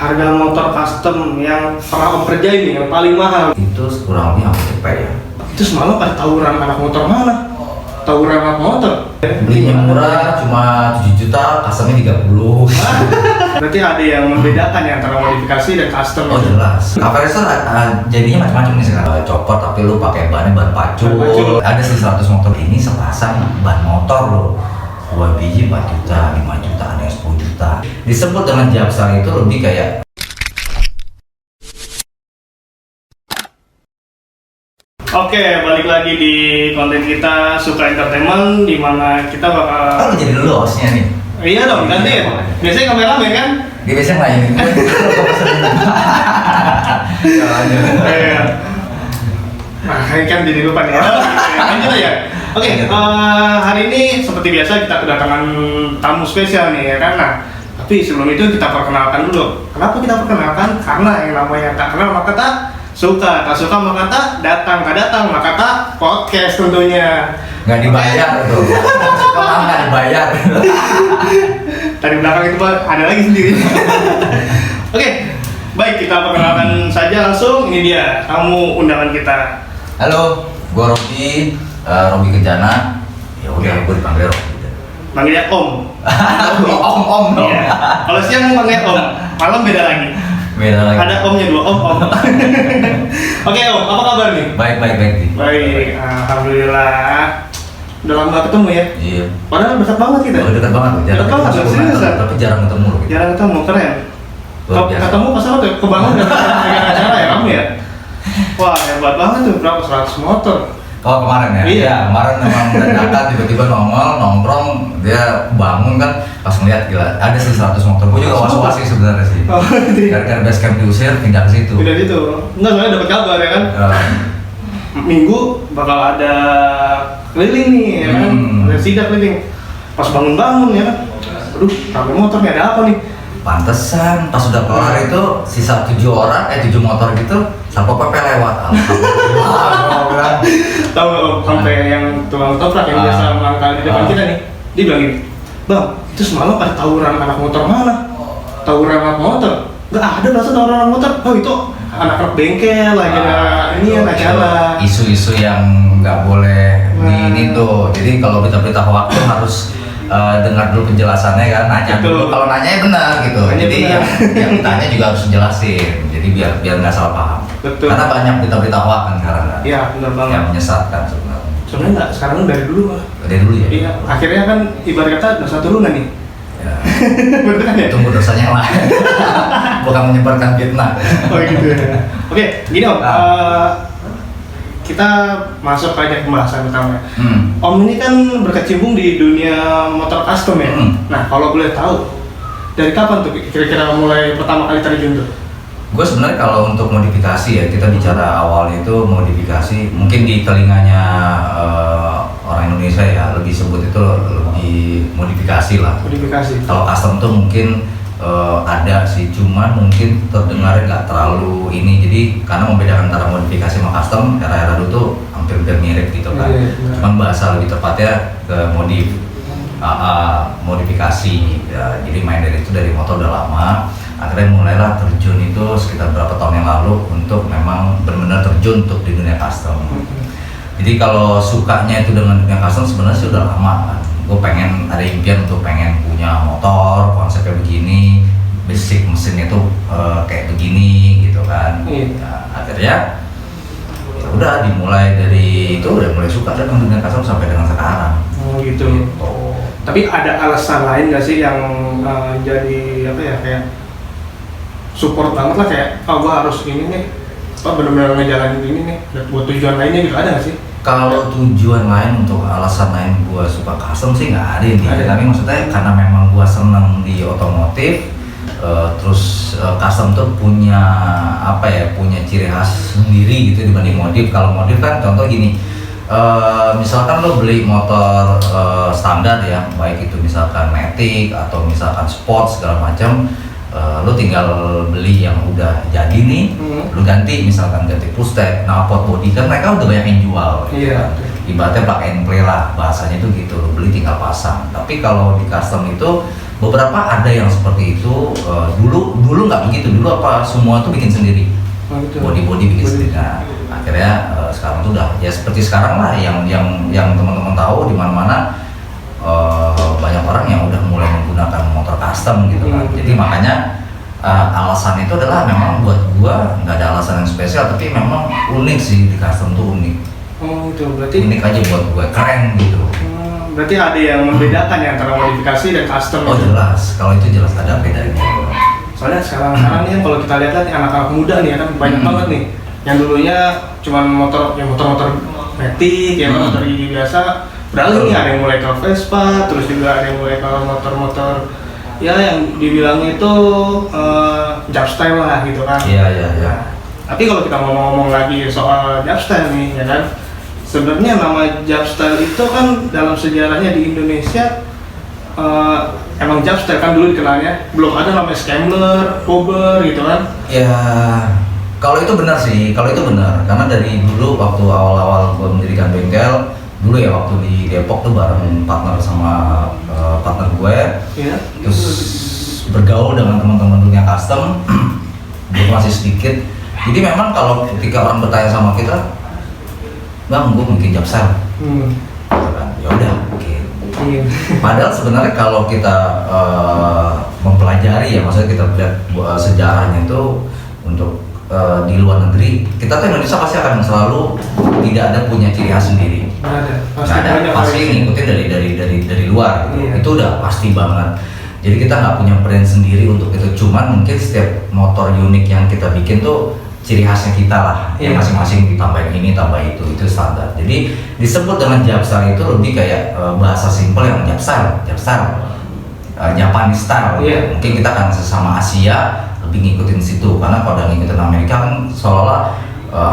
harga motor custom yang pernah Om kerjain nih, yang paling mahal? Itu kurang lebih hampir cepet ya. Itu semalam ada tawuran anak motor mana? Tawuran anak motor? Belinya murah, cuma 7 juta, customnya 30. Berarti ada yang membedakan ya antara modifikasi dan custom. Oh jelas. Cafe Racer jadinya macam-macam nih sekarang. Copot tapi lu pakai ban pacul. Ada 100 motor ini sepasang ban motor lo. 2 biji 4 juta, 5 juta, ada yang 10 juta. Disebut dengan Japsar itu lebih kayak Oke, balik lagi di konten kita Suka Entertainment, di mana kita bakal... kan jadi dulu hostnya nih. Iya dong, ganti ya. Biasanya kameramen kan? Dia biasanya ngelayanin gue. Iya. Nah, ini kan jadi lupa nih. Lanjut ya. Oke, hari ini seperti biasa kita kedatangan tamu spesial nih ya kan. Nah, tapi sebelum itu kita perkenalkan dulu. Kenapa kita perkenalkan? Karena yang namanya tak kenal maka tak suka, tak suka maka tak datang, tak datang maka tak podcast tentunya. Nggak dibayar tuh. Kalau nggak dibayar. Tadi belakang itu ada lagi sendiri. Oke, baik kita perkenalkan saja langsung. Ini dia tamu undangan kita. Halo, gua Robi, Robi Kejana. Ya udah, gua dipanggil Robi. Manggilnya Om. Om. Iya. Kalau siang panggilnya Om, malam beda lagi. Beda lagi. Ada omnya 2 om. Oke Om, apa kabar nih? Baik. Baik, alhamdulillah. Udah lama gak ketemu ya? Iya. Padahal dekat banget kita. Oh, dekat banget tuh. Dekat banget, serius, tapi jarang ketemu loh. Jarang ketemu, keren. Luar biasa. Ketemu pas apa tuh? Kebangun dengan acara ya kamu ya? Wah, hebat banget tuh, berapa 100 motor. Oh kemarin ya? Iya. Kemarin memang dadakan tiba-tiba nongkrong, dia bangun kan pas ngeliat gila ada sih 100 motor. Gue juga was-was sih sebenarnya sih. Oh, Gara-gara base camp diusir pindah ke situ. Pindah situ. Enggak, soalnya dapat kabar ya kan. Minggu bakal ada keliling nih ya kan. Ada sidak keliling. Pas bangun-bangun ya kan. Aduh, rame motor nih, ada apa nih? Pantesan pas sudah kelar itu sisa 7 motor gitu Satpol PP lewat. Alhamdulillah. Tahu nggak Om, sampai yang tukang toprak yang biasa melangkah di depan kita nih, dia bilang gini, Bang, itu semalam ada tawuran anak motor mana? Tawuran anak motor? Nggak ada rasa tawuran anak motor. Oh itu anak bengkel lagi ada ini yang acara. Isu-isu yang nggak boleh di ini tuh. Jadi kalau berita-berita hoax tuh harus dengar dulu penjelasannya kan, nanya dulu. Kalau nanya benar gitu. Nanya jadi benar. yang ditanya juga harus dijelasin. Jadi biar nggak salah paham. Betul. Karena banyak berita-berita hoax kan sekarang kan. Iya benar banget. Yang menyesatkan sebenarnya. Sebenarnya nggak, sekarang dari dulu mah. Dari dulu ya. Iya, akhirnya kan ibarat kata dosa turunan nih. Ya. Bener kan ya? Tunggu dosanya yang lain. Bukan menyebarkan fitnah. Oh gitu ya. Oke, gini Om. Kita masuk aja pembahasan utama. Om ini kan berkecimpung di dunia motor custom ya. Nah, kalau boleh tahu, dari kapan tuh kira-kira mulai pertama kali terjun tuh? Gue sebenarnya kalau untuk modifikasi ya, kita bicara awalnya itu modifikasi, mungkin di telinganya orang Indonesia ya lebih sebut itu lebih modifikasi lah. Modifikasi. Kalau custom tuh mungkin ada sih, cuman mungkin terdengarnya nggak terlalu ini. Jadi karena membedakan antara modifikasi sama custom, era-era dulu tuh hampir mirip gitu kan. Iya. Cuman bahasa lebih tepatnya ke modifikasi. Ya, jadi main dari itu dari motor udah lama. Akhirnya mulailah terjun itu sekitar berapa tahun yang lalu untuk memang benar-benar terjun untuk di dunia custom. Jadi kalau sukanya itu dengan dunia custom sebenarnya sudah lama kan. Gue pengen ada impian untuk pengen punya motor konsepnya begini, basic mesinnya tuh kayak begini gitu kan. Nah, akhirnya ya udah dimulai dari itu udah mulai suka dengan dunia custom sampai dengan sekarang. Oh gitu. Tapi ada alasan lain nggak sih yang jadi apa ya kayak support banget lah kayak gua harus ini nih, benar-benar ngejalanin ini nih, buat tujuan lainnya gitu, ada nggak sih? Kalau tujuan lain untuk alasan lain gua suka custom sih nggak ada intinya. Tapi maksudnya karena memang gua seneng di otomotif, terus custom tuh punya apa ya, punya ciri khas sendiri gitu dibanding modif. Kalau modif kan contoh gini, misalkan lo beli motor standar ya, baik itu misalkan Matic atau misalkan Sport segala macam. Lu tinggal beli yang udah jadi nih, lu ganti misalkan ganti pushtek, knalpot, body kan mereka udah banyak yang jual. Iya. Ibaratnya plug and play lah bahasanya itu gitu, lu beli tinggal pasang. Tapi kalau di custom itu beberapa ada yang seperti itu. Dulu nggak begitu, dulu apa semua tuh bikin sendiri, body bikin sendiri. Nah, akhirnya sekarang tuh udah ya seperti sekarang lah, yang teman-teman tahu di mana-mana banyak orang yang udah mulai menggunakan motor custom gitu kan. Jadi makanya alasan itu adalah memang buat gua nggak ada alasan yang spesial, tapi memang unik sih, di custom tuh unik. Oh itu berarti unik aja buat gua, keren gitu. Berarti ada yang membedakan ya antara modifikasi dan custom. Oh jelas, kalau itu jelas ada bedanya. Soalnya sekarang nih kalau kita lihat nih anak-anak muda nih kan banyak banget nih yang dulunya cuman motor matic ya motor gigi biasa, beralih nih, ada yang mulai ke Vespa, terus juga ada yang mulai ke motor-motor ya yang dibilangnya itu Japstyle lah gitu kan. Iya. Nah, tapi kalau kita ngomong lagi soal Japstyle nih ya kan, sebenarnya nama Japstyle itu kan dalam sejarahnya di Indonesia emang Japstyle kan dulu dikenalnya, belum ada namanya Scrambler, Cobber gitu kan. Ya kalau itu benar sih, karena dari dulu waktu awal-awal gue mendirikan bengkel dulu ya, waktu di Depok tuh bareng partner sama partner gue, terus bergaul dengan teman-teman dunia custom. Gue masih sedikit, jadi memang kalau ketika orang bertanya sama kita, bang gue bikin Japstyle, ya udah bikin. Padahal sebenarnya kalau kita mempelajari ya, maksudnya kita lihat sejarahnya itu untuk di luar negeri, kita tuh Indonesia pasti akan selalu tidak ada punya ciri khas sendiri. Pasti ngikutin dari luar gitu. Itu udah pasti banget. Jadi kita nggak punya brand sendiri untuk itu. Cuman mungkin setiap motor unik yang kita bikin tuh ciri khasnya kita lah. Yang masing-masing ditambahin ini, tambah itu standar. Jadi disebut dengan Japstyle itu lebih kayak bahasa simpel yang Japstyle, Japanese style. Mungkin kita kan sesama Asia lebih ngikutin situ, karena kalau udah ngikutin Amerika kan seolah-olah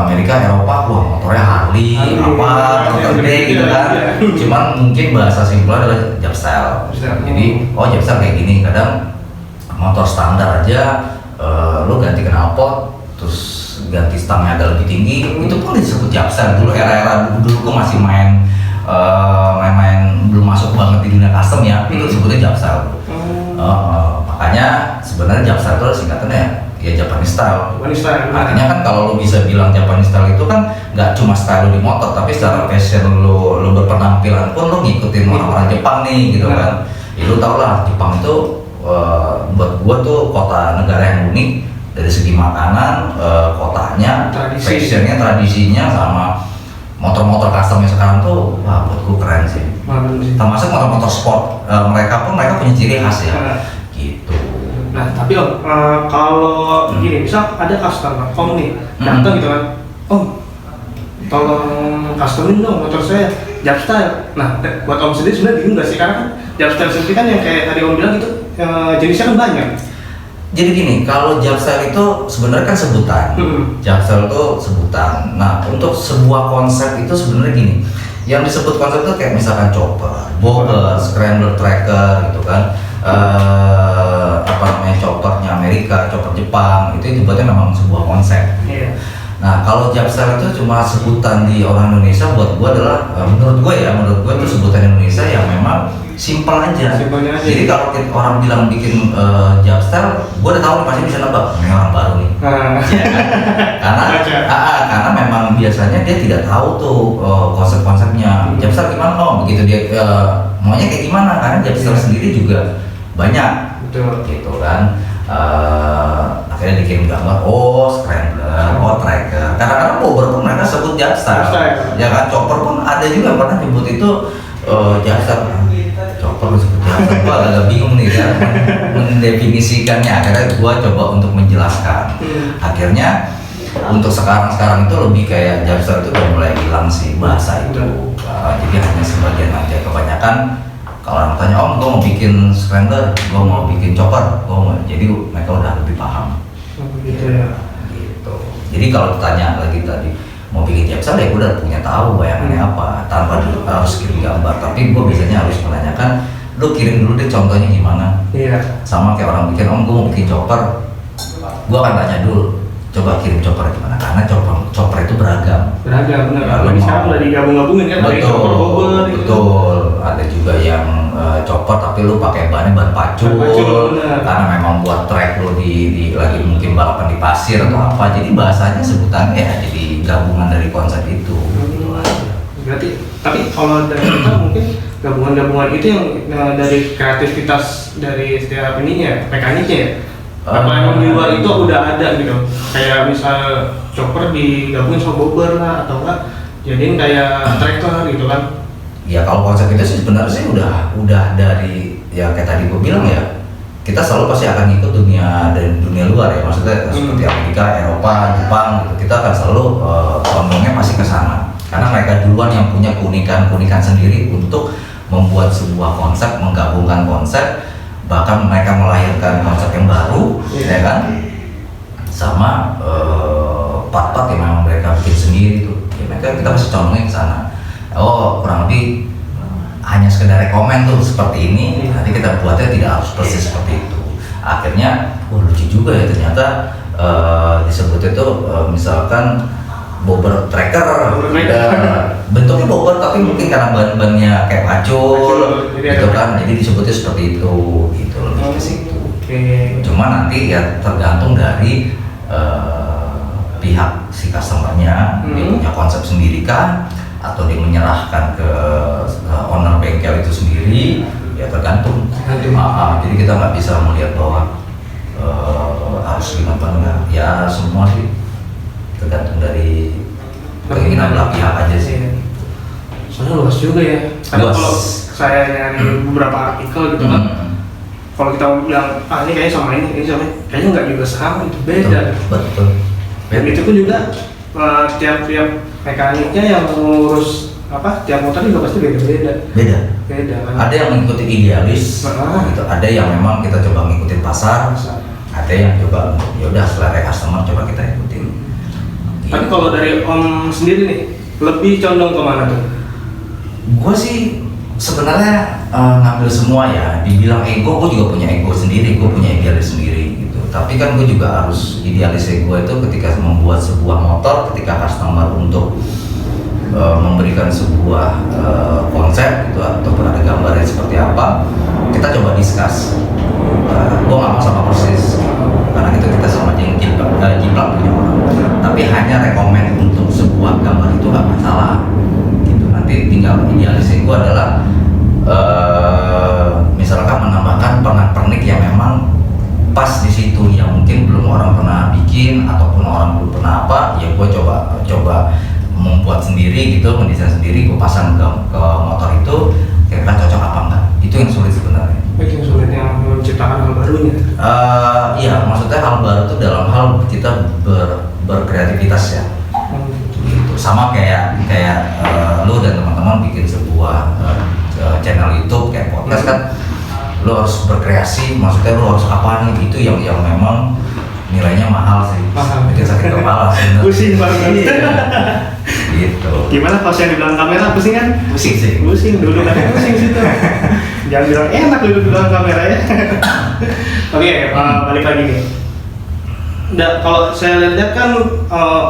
Amerika, Eropa, wah motornya Harley, motor gede gitu kan. Cuman mungkin bahasa simpel adalah Japstyle. Jadi Japstyle kayak gini. Kadang motor standar aja lo ganti knalpot, terus ganti stangnya agak lebih tinggi, itu pun disebut Japstyle. Dulu era-era dulu gue masih main belum masuk banget di dunia custom ya, itu disebutnya Japstyle. Makanya sebenarnya Japstyle itu singkatannya ya Japanese style. Artinya kan kalau lo bisa bilang Japanese style itu kan nggak cuma style lo di motor, tapi secara fashion lo berpenampilan pun lo ngikutin orang-orang Jepang nih gitu kan. Ya lo tau lah, Jepang itu buat gua tuh kota negara yang unik dari segi makanan, kotanya, fashionnya, tradisinya, sama motor-motor customnya sekarang tuh, wah buat gua keren sih. Termasuk motor-motor sport, mereka punya ciri khas ya. Gitu. Nah tapi kalau gini, misal ada customer nih datang gitu kan, tolong customin dong motor saya Japstyle. Nah buat om sendiri sebenarnya bingung nggak sih, karena kan Japstyle sendiri kan yang kayak tadi om bilang itu jenisnya kan banyak. Jadi gini, kalau Japstyle itu sebenarnya kan sebutan. Japstyle itu sebutan. Nah untuk sebuah konsep itu sebenarnya gini, yang disebut konsep itu kayak misalkan chopper, bobber, scrambler, tracker gitu kan. Choppernya Amerika, chopper Jepang, itu dibuatnya memang sebuah konsep. Nah kalau Japstyle itu cuma sebutan di orang Indonesia, buat gua adalah menurut gua itu sebutan Indonesia yang memang simpel aja. Jadi kalau orang bilang bikin Japstyle, gua udah tahu nih pasti bisa nebak ini orang baru nih. Karena memang biasanya dia tidak tahu tuh konsep-konsepnya. Japstyle gimana begitu dia maunya kayak gimana, karena Japstyle sendiri juga banyak. Gitu kan. Akhirnya dikirim gambar, scrambler, tracker. Kadang-kadang bobber pun mereka sebut Japstyle. Ya kan, chopper pun ada juga yang pernah nyebut itu Japstyle. Chopper disebut Japstyle, gua agak bingung nih kan mendefinisikannya. Akhirnya gua coba untuk menjelaskan. Akhirnya untuk sekarang itu lebih kayak Japstyle itu udah mulai hilang sih bahasa itu. Jadi hanya sebagian aja, kebanyakan kalau orang tanya, gue mau bikin scrambler, gue mau bikin chopper, jadi mereka udah lebih paham. Gitu ya. Gitu. Jadi kalau ditanya lagi tadi mau bikin Japstyle, ya gue udah punya tahu bayangannya apa, tanpa harus kirim gambar. Tapi gue biasanya harus menanyakan, lu kirim dulu deh contohnya gimana. Sama kayak orang bikin, gue mau bikin chopper, gue akan tanya dulu coba kirim chopper gimana, karena chopper itu beragam. Beragam, bener. Ya, Apalagi sekarang udah digabung-gabungin kan, dari chopper bobber gitu. Betul. Ada juga yang chopper tapi lu pakai ban pacul, bener. karena memang buat track lu di lagi mungkin balapan di pasir atau apa. Jadi bahasanya sebutannya ya jadi gabungan dari konsep itu. Gitu aja. Berarti, tapi kalau dari kita mungkin gabungan-gabungan itu yang dari kreativitas dari setiap ininya, mekaniknya ya. Apa yang di luar itu udah ada gitu, kayak misal chopper digabungin sama bobber lah, atau enggak jadiin kayak tractor gitu kan? Ya kalau konsep itu sih sebenarnya sih udah dari ya kayak tadi gue bilang ya, kita selalu pasti akan ngikut dunia luar ya, maksudnya seperti Amerika, Eropa, Jepang gitu, kita akan selalu condongnya pasti ke sana, karena mereka duluan yang punya keunikan sendiri untuk membuat sebuah konsep, menggabungkan konsep. Bahkan mereka melahirkan konsep yang baru, ya kan, sama part-part yang memang mereka bikin sendiri tuh. Ya, kita pasti condongnya ke sana. Oh, kurang lebih hanya sekedar rekomen tuh seperti ini. Nanti kita buatnya tidak harus persis seperti itu. Akhirnya, lucu juga ya ternyata disebut itu misalkan bobber tracker, bentuknya bobber tapi mungkin karena ban-bannya kayak pacul gitu kan, jadi disebutnya seperti itu gitu, lebih ke situ. Cuma nanti ya tergantung dari pihak si customernya, dia punya konsep sendiri kan, atau dia menyerahkan ke owner bengkel itu sendiri, ya tergantung. Jadi kita nggak bisa melihat bahwa harus gimana enggak, ya semua sih tergantung dari keinginan belah pihak aja sih. Soalnya luas juga ya. Karena kalau saya nyari beberapa artikel gitu kan, kalau kita bilang ini kayaknya sama ini sama ini, kayaknya nggak juga sama, itu beda. Betul. Dan itu pun juga tiap mekaniknya yang mengurus tiap motor juga pasti beda. Beda kan. Ada yang mengikuti idealis, gitu. Ada yang memang kita coba ngikutin pasar. Ada yang coba ya udah selera customer coba kita ikutin. Tapi kalau dari Om sendiri nih, lebih condong ke mana tuh? Gue sih sebenarnya ngambil semua ya. Dibilang ego, gue juga punya ego sendiri, gue punya idealis sendiri gitu. Tapi kan gue juga harus idealis ego itu ketika membuat sebuah motor, ketika customer untuk memberikan sebuah konsep gitu ataupun ada gambarnya seperti apa, kita coba discuss. Gue nggak mau sama persis, karena itu kita sama aja yang jiplak punya orang. Tapi hanya rekomen untuk sebuah gambar itu nggak masalah. Gitu. Nanti tinggal idealisnya gue adalah misalkan menambahkan pernak-pernik yang memang pas di situ yang mungkin belum orang pernah bikin ataupun orang belum pernah apa, ya gue coba membuat sendiri gitu, mendesain sendiri, gue pasang ke motor itu, kira-kira cocok apa enggak? Itu yang sulit sebenarnya. Yang sulit yang menciptakan hal barunya. Iya, maksudnya hal baru itu dalam hal kita berkreativitas ya. Gitu. Sama kayak lu dan teman-teman bikin sebuah channel YouTube kayak podcast kan, lu harus berkreasi, maksudnya lu harus apa nih? Itu yang memang nilainya mahal sih. Bikin sakit kepala sebenarnya. Pusing banget. Gitu. Gimana pas yang di belakang kamera pusing kan? Pusing sih. Pusing dulu kan pusing situ. Jangan bilang enak duduk di belakang kamera ya. Oke, balik lagi nih. Kalau saya lihat kan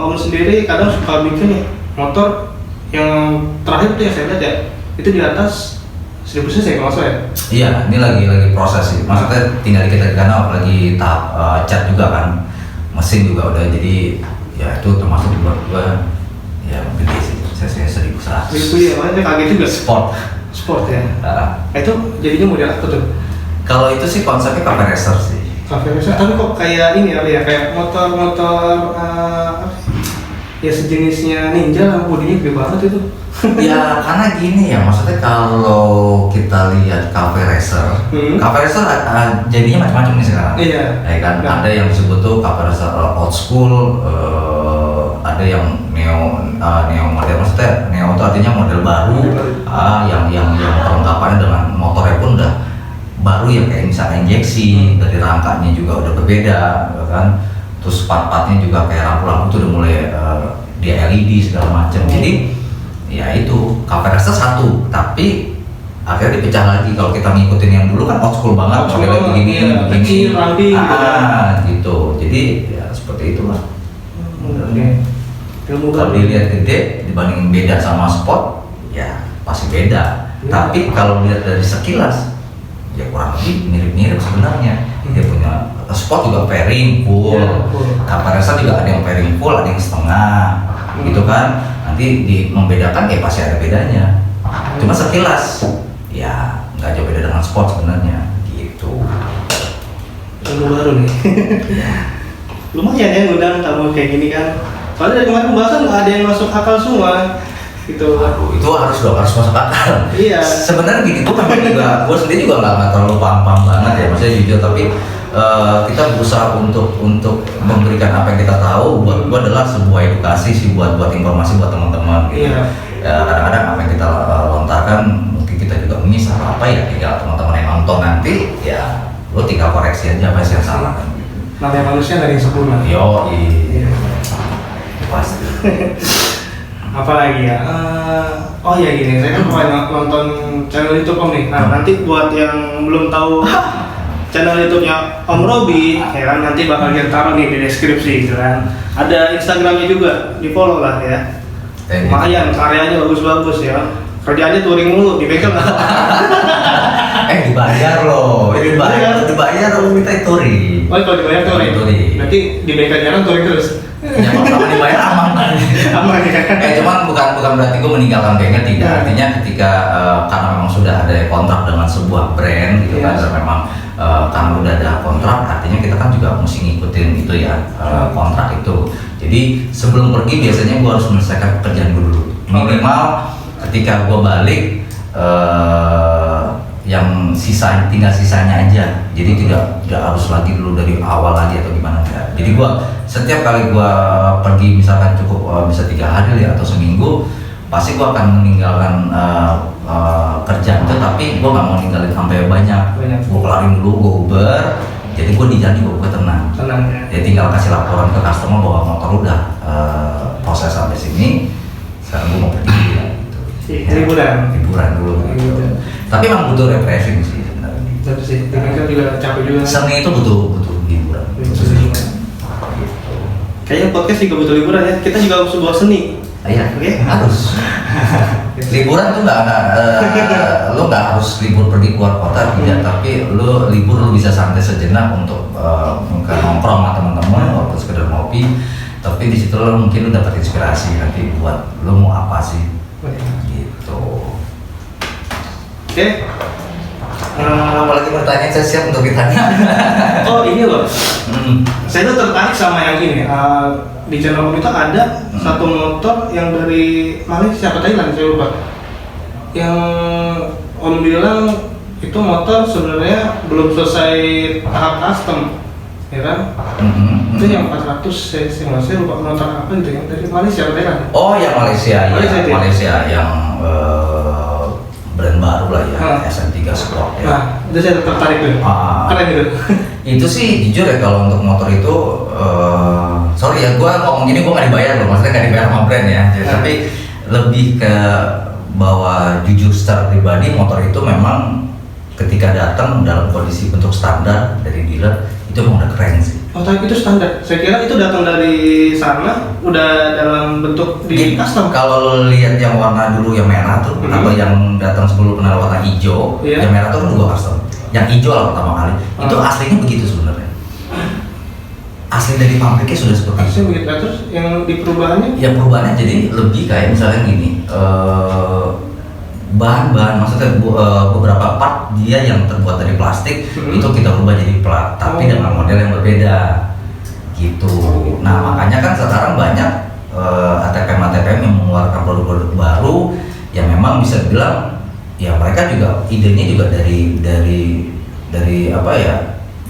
Om sendiri kadang suka bikin nih motor yang terakhir tuh yang saya lihat ya, itu di atas 1000 cc kalau saya. Iya, ini lagi proses sih. Maksudnya tinggal kita karena lagi tahap cat juga kan, mesin juga udah, jadi ya itu termasuk buat gua ya gede sih. Saya 1100. Itu ya, makanya kaget juga. Sport ya. Itu jadinya model apa tuh? Kalau itu sih konsepnya cafe racer sih. Cafe racer, tapi kok kayak ini apa ya? Kayak motor ya sejenisnya Ninja lah, bodinya gede banget itu. Ya karena gini ya, maksudnya kalau kita lihat cafe racer, cafe racer jadinya macam-macam nih sekarang. Iya. Ya kan, ada yang disebut tuh cafe racer old school, ada yang neo model, maksudnya neo itu artinya model baru, yang perlengkapannya dengan motornya pun udah baru, yang kayak misalnya injeksi, dari rangkanya juga udah berbeda, kan. Terus part-partnya juga kayak lampu-lampu tuh udah mulai dia LED segala macam. Jadi ya itu cafe racer satu, tapi akhirnya dipecah lagi. Kalau kita ngikutin yang dulu kan old school banget, modelnya begini, gitu. gitu. Jadi ya seperti itulah. Ilmu Kalau baru. dilihat gede dibanding beda sama sport, ya pasti beda. Tapi kalau lihat dari sekilas, ya kurang lebih mirip-mirip sebenarnya. Dia punya sport juga pairing full, Caparesa juga ada yang pairing full, ada yang setengah, gitu kan. Nanti membedakan ya pasti ada bedanya. Cuma sekilas, ya nggak jauh beda dengan sport sebenarnya, gitu. Ilmu baru nih. Lumayan ya ngundang tamu kayak gini kan. Soalnya dari kemarin pembahasan nggak ada yang masuk akal semua. Gitu. Aduh, itu harus masuk akal. Iya. Sebenarnya gini, gue sendiri juga nggak terlalu paham banget ya, maksudnya jujur. Tapi kita berusaha untuk memberikan apa yang kita tahu. Buat gue adalah sebuah edukasi sih, buat informasi buat teman-teman. Gitu. Iya. Ya, kadang-kadang apa yang kita lontarkan mungkin kita juga miss apa ya. Tinggal teman-teman yang nonton nanti, ya lo tinggal koreksi aja apa yang salah kan. Gitu. Namanya manusia dari yang sempurna. Yo, pasti. Apalagi ya, oh ya gini, saya kan pernah nonton channel YouTube Om nih. Nah nanti buat yang belum tahu channel YouTube-nya Om Robi, ya kan nanti bakal kita taruh nih di deskripsi gitu kan. Ada Instagramnya juga, di follow lah ya. Lumayan, karyanya bagus-bagus ya. Kerjaannya touring mulu, di bengkel nggak? Dibayar loh, dibayar lo minta touring. Oh kalau dibayar touring, berarti di bengkel jarang touring terus. Ya kalau dibayar aman kan. Aman ya. Cuman bukan berarti gue meninggalkan bengkel, tidak. Artinya ketika karena memang sudah ada kontrak dengan sebuah brand gitu kan, dan memang karena udah ada kontrak, artinya kita kan juga mesti ngikutin itu ya, kontrak itu. Jadi sebelum pergi biasanya gue harus menyelesaikan pekerjaan gue dulu. Minimal ketika gue balik yang tinggal sisanya aja. Jadi tidak harus lagi dulu dari awal lagi atau gimana enggak. Jadi gua setiap kali gua pergi misalkan cukup bisa 3 hari ya atau seminggu, pasti gua akan meninggalkan kerjaan itu, tapi gua nggak mau ninggalin sampai banyak. Gua kelarin dulu, gua Uber. Jadi gua di jalan gua tenang. Ya. Jadi tinggal kasih laporan ke customer bahwa motor udah proses sampai sini. Sekarang gua mau pergi ya. Liburan dulu gitu. Tapi emang butuh refreshing sih sebenarnya. Betul sih, kan juga capek juga. Seni itu butuh hiburan. Kayaknya podcast juga butuh liburan ya. Kita juga sebuah seni. Iya, Oke? harus. Liburan tuh lo nggak harus libur pergi keluar kota tidak, tapi lo libur lo bisa santai sejenak untuk mungkin nongkrong sama teman-teman walaupun sekedar ngopi. Tapi di situ lo mungkin lo dapat inspirasi nanti buat lo mau apa sih. Gitu. Oke. Apalagi pertanyaan saya siap untuk ditanya. Oh ini loh. Saya tuh tertarik sama yang ini. Di channel Om itu ada satu motor yang dari Malaysia atau Thailand, saya lupa. Yang Om bilang itu motor sebenarnya belum selesai tahap custom, ya kan? Itu yang 400 cc, saya lupa motor apa gitu yang dari Malaysia atau Thailand. Oh ya Malaysia yang brand baru lah ya, SM3 Sport ya. Nah, itu saya tertarik tuh. Keren gitu. Itu sih jujur ya, kalau untuk motor itu sorry ya, gue ngomong gini gue nggak dibayar loh, maksudnya nggak dibayar sama brand ya. Tapi lebih ke bahwa jujur secara pribadi, motor itu memang ketika datang dalam kondisi bentuk standar dari dealer itu memang udah keren sih. Oh tapi itu standar, saya kira itu datang dari sana udah dalam bentuk di custom. Kalau lo lihat yang warna dulu yang merah tuh, atau yang datang sebelum kenal warna hijau, yang merah tuh kan juga custom. Yang hijau lah pertama kali, itu aslinya begitu sebenarnya. Asli dari pabriknya sudah seperti itu. Begitu. Terus yang di perubahannya? Ya perubahannya jadi lebih kayak misalnya gini, bahan-bahan, maksudnya beberapa part dia yang terbuat dari plastik itu kita ubah jadi plat, tapi dengan model yang berbeda gitu. Nah makanya kan sekarang banyak ATPM yang mengeluarkan produk-produk baru yang memang bisa dibilang ya mereka juga idenya juga dari apa ya,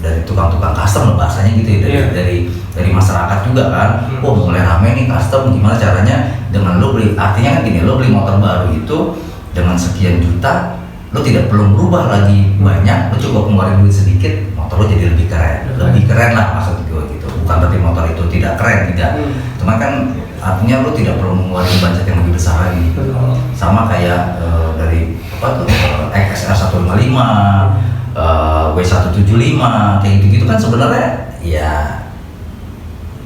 dari tukang-tukang custom bahasanya gitu ya, dari masyarakat juga kan. Mulai rame nih custom, gimana caranya dengan lo beli, artinya kan gini, lo beli motor baru itu dengan sekian juta, lo tidak perlu berubah lagi banyak, lo coba keluarin duit sedikit, motor lo jadi lebih keren lah maksud gue gitu. Bukan berarti motor itu tidak keren, tidak. Cuma kan artinya lo tidak perlu mengeluarkan budget yang lebih besar lagi. Sama kayak dari apa tuh XR 155, W175 kayak gitu kan sebenarnya ya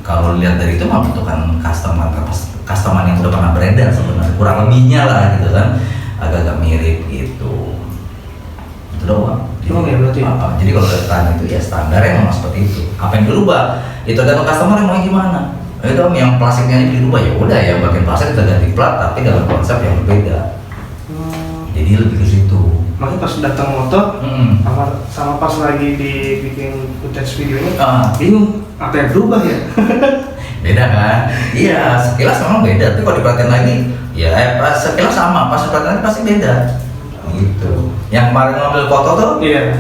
kalau lihat dari itu mah bentukan customer yang udah pernah beredar sebenarnya, kurang lebihnya lah gitu kan, agak-agak mirip gitu. Itu doang. Ya berarti. Jadi kalau datang itu ya standarnya memang seperti itu. Apa yang dirubah? Itu tergantung customer yang mau gimana. Itu yang plastikknya aja dirubah, ya udah ya bagian plastik kita ganti plat tapi dalam konsep yang berbeda. Jadi lebih ke situ. Makanya pas datang motor, sama pas lagi dibikin footage videonya, bingung apa yang berubah ya? Beda kan? Iya, sekilas memang beda. Tapi kalau diperhatiin lagi, ya sekilas sama. Pas diperhatiin lagi pasti beda. Gitu. Yang kemarin ngambil foto tuh,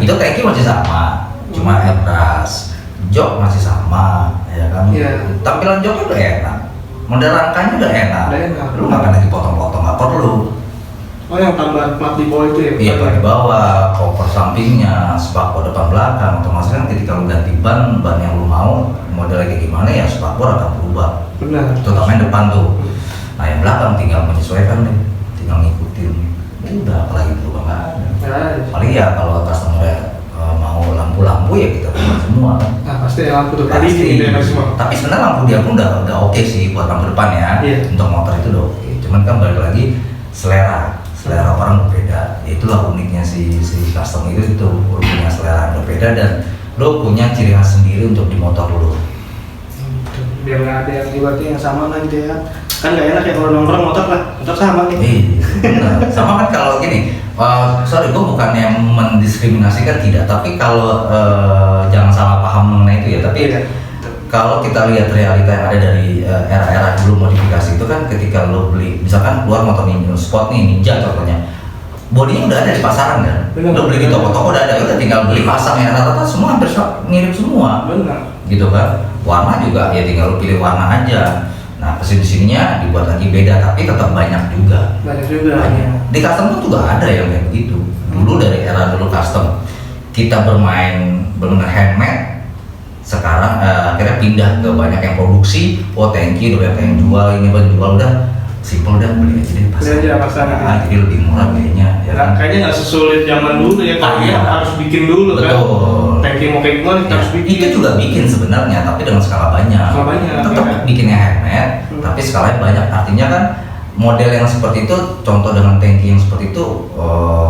itu tangki masih sama, cuma airbrush, jok masih sama, ya kan? Tampilan joknya udah enak, model rangkanya udah enak. Lu nggak akan lagi potong-potong, nggak perlu. Oh, yang tambah plat di bawah itu ya? Iya, plat di bawah, cover sampingnya, spakbor depan belakang. Otomatis kan ketika lu ganti ban yang lu mau, modelnya kayak gimana ya spakbor akan berubah. Benar. Terutama yang depan tuh. Nah yang belakang tinggal menyesuaikan deh, tinggal ngikutin. Udah, apalagi berubah nggak ada. Paling ya kalau customer mau lampu-lampu ya kita buat semua kan. Nah pasti lampu tuh tadi gitu ya semua. Tapi sebenarnya lampu dia pun udah oke sih buat lampu depan ya. Untuk motor itu udah oke. Cuman kan balik lagi selera orang berbeda. Itulah uniknya si custom itu punya selera yang berbeda dan lo punya ciri khas sendiri untuk di motor lo. Biar nggak ada yang dibuatnya yang sama lah gitu ya. Kan nggak enak ya kalau nongkrong motor sama nih. Iya, sama kan kalau gini. Sorry, gue bukannya mendiskriminasikan tidak, tapi kalau jangan salah paham mengenai itu ya. Tapi kalau kita lihat realita yang ada dari era-era dulu modifikasi itu kan ketika lo beli, misalkan keluar motor Ninja Sport nih, Ninja contohnya, bodinya udah ada di pasaran kan, lo beli di toko-toko udah ada, udah tinggal beli pasang ya, rata-rata semua hampir mirip semua, gitu kan. Warna juga ya tinggal lo pilih warna aja. Nah kesini-sininya dibuat lagi beda, tapi tetap banyak juga. Banyak. Di custom tuh juga ada yang kayak begitu. Dulu dari era dulu custom, kita bermain benar handmade. Sekarang akhirnya pindah ke banyak yang produksi. Oh tangki udah yang jual, ini jual udah simple, udah beli aja deh pasang. Jadi lebih murah biayanya. Ya kan? Kayaknya nggak sesulit zaman dulu ya, kalau harus bikin dulu. Betul. Kan. Tangki mau kayak gimana kita harus bikin. Itu juga bikin sebenarnya, tapi dengan skala banyak. Tetap bikinnya handmade, tapi skalanya banyak. Artinya kan model yang seperti itu, contoh dengan tangki yang seperti itu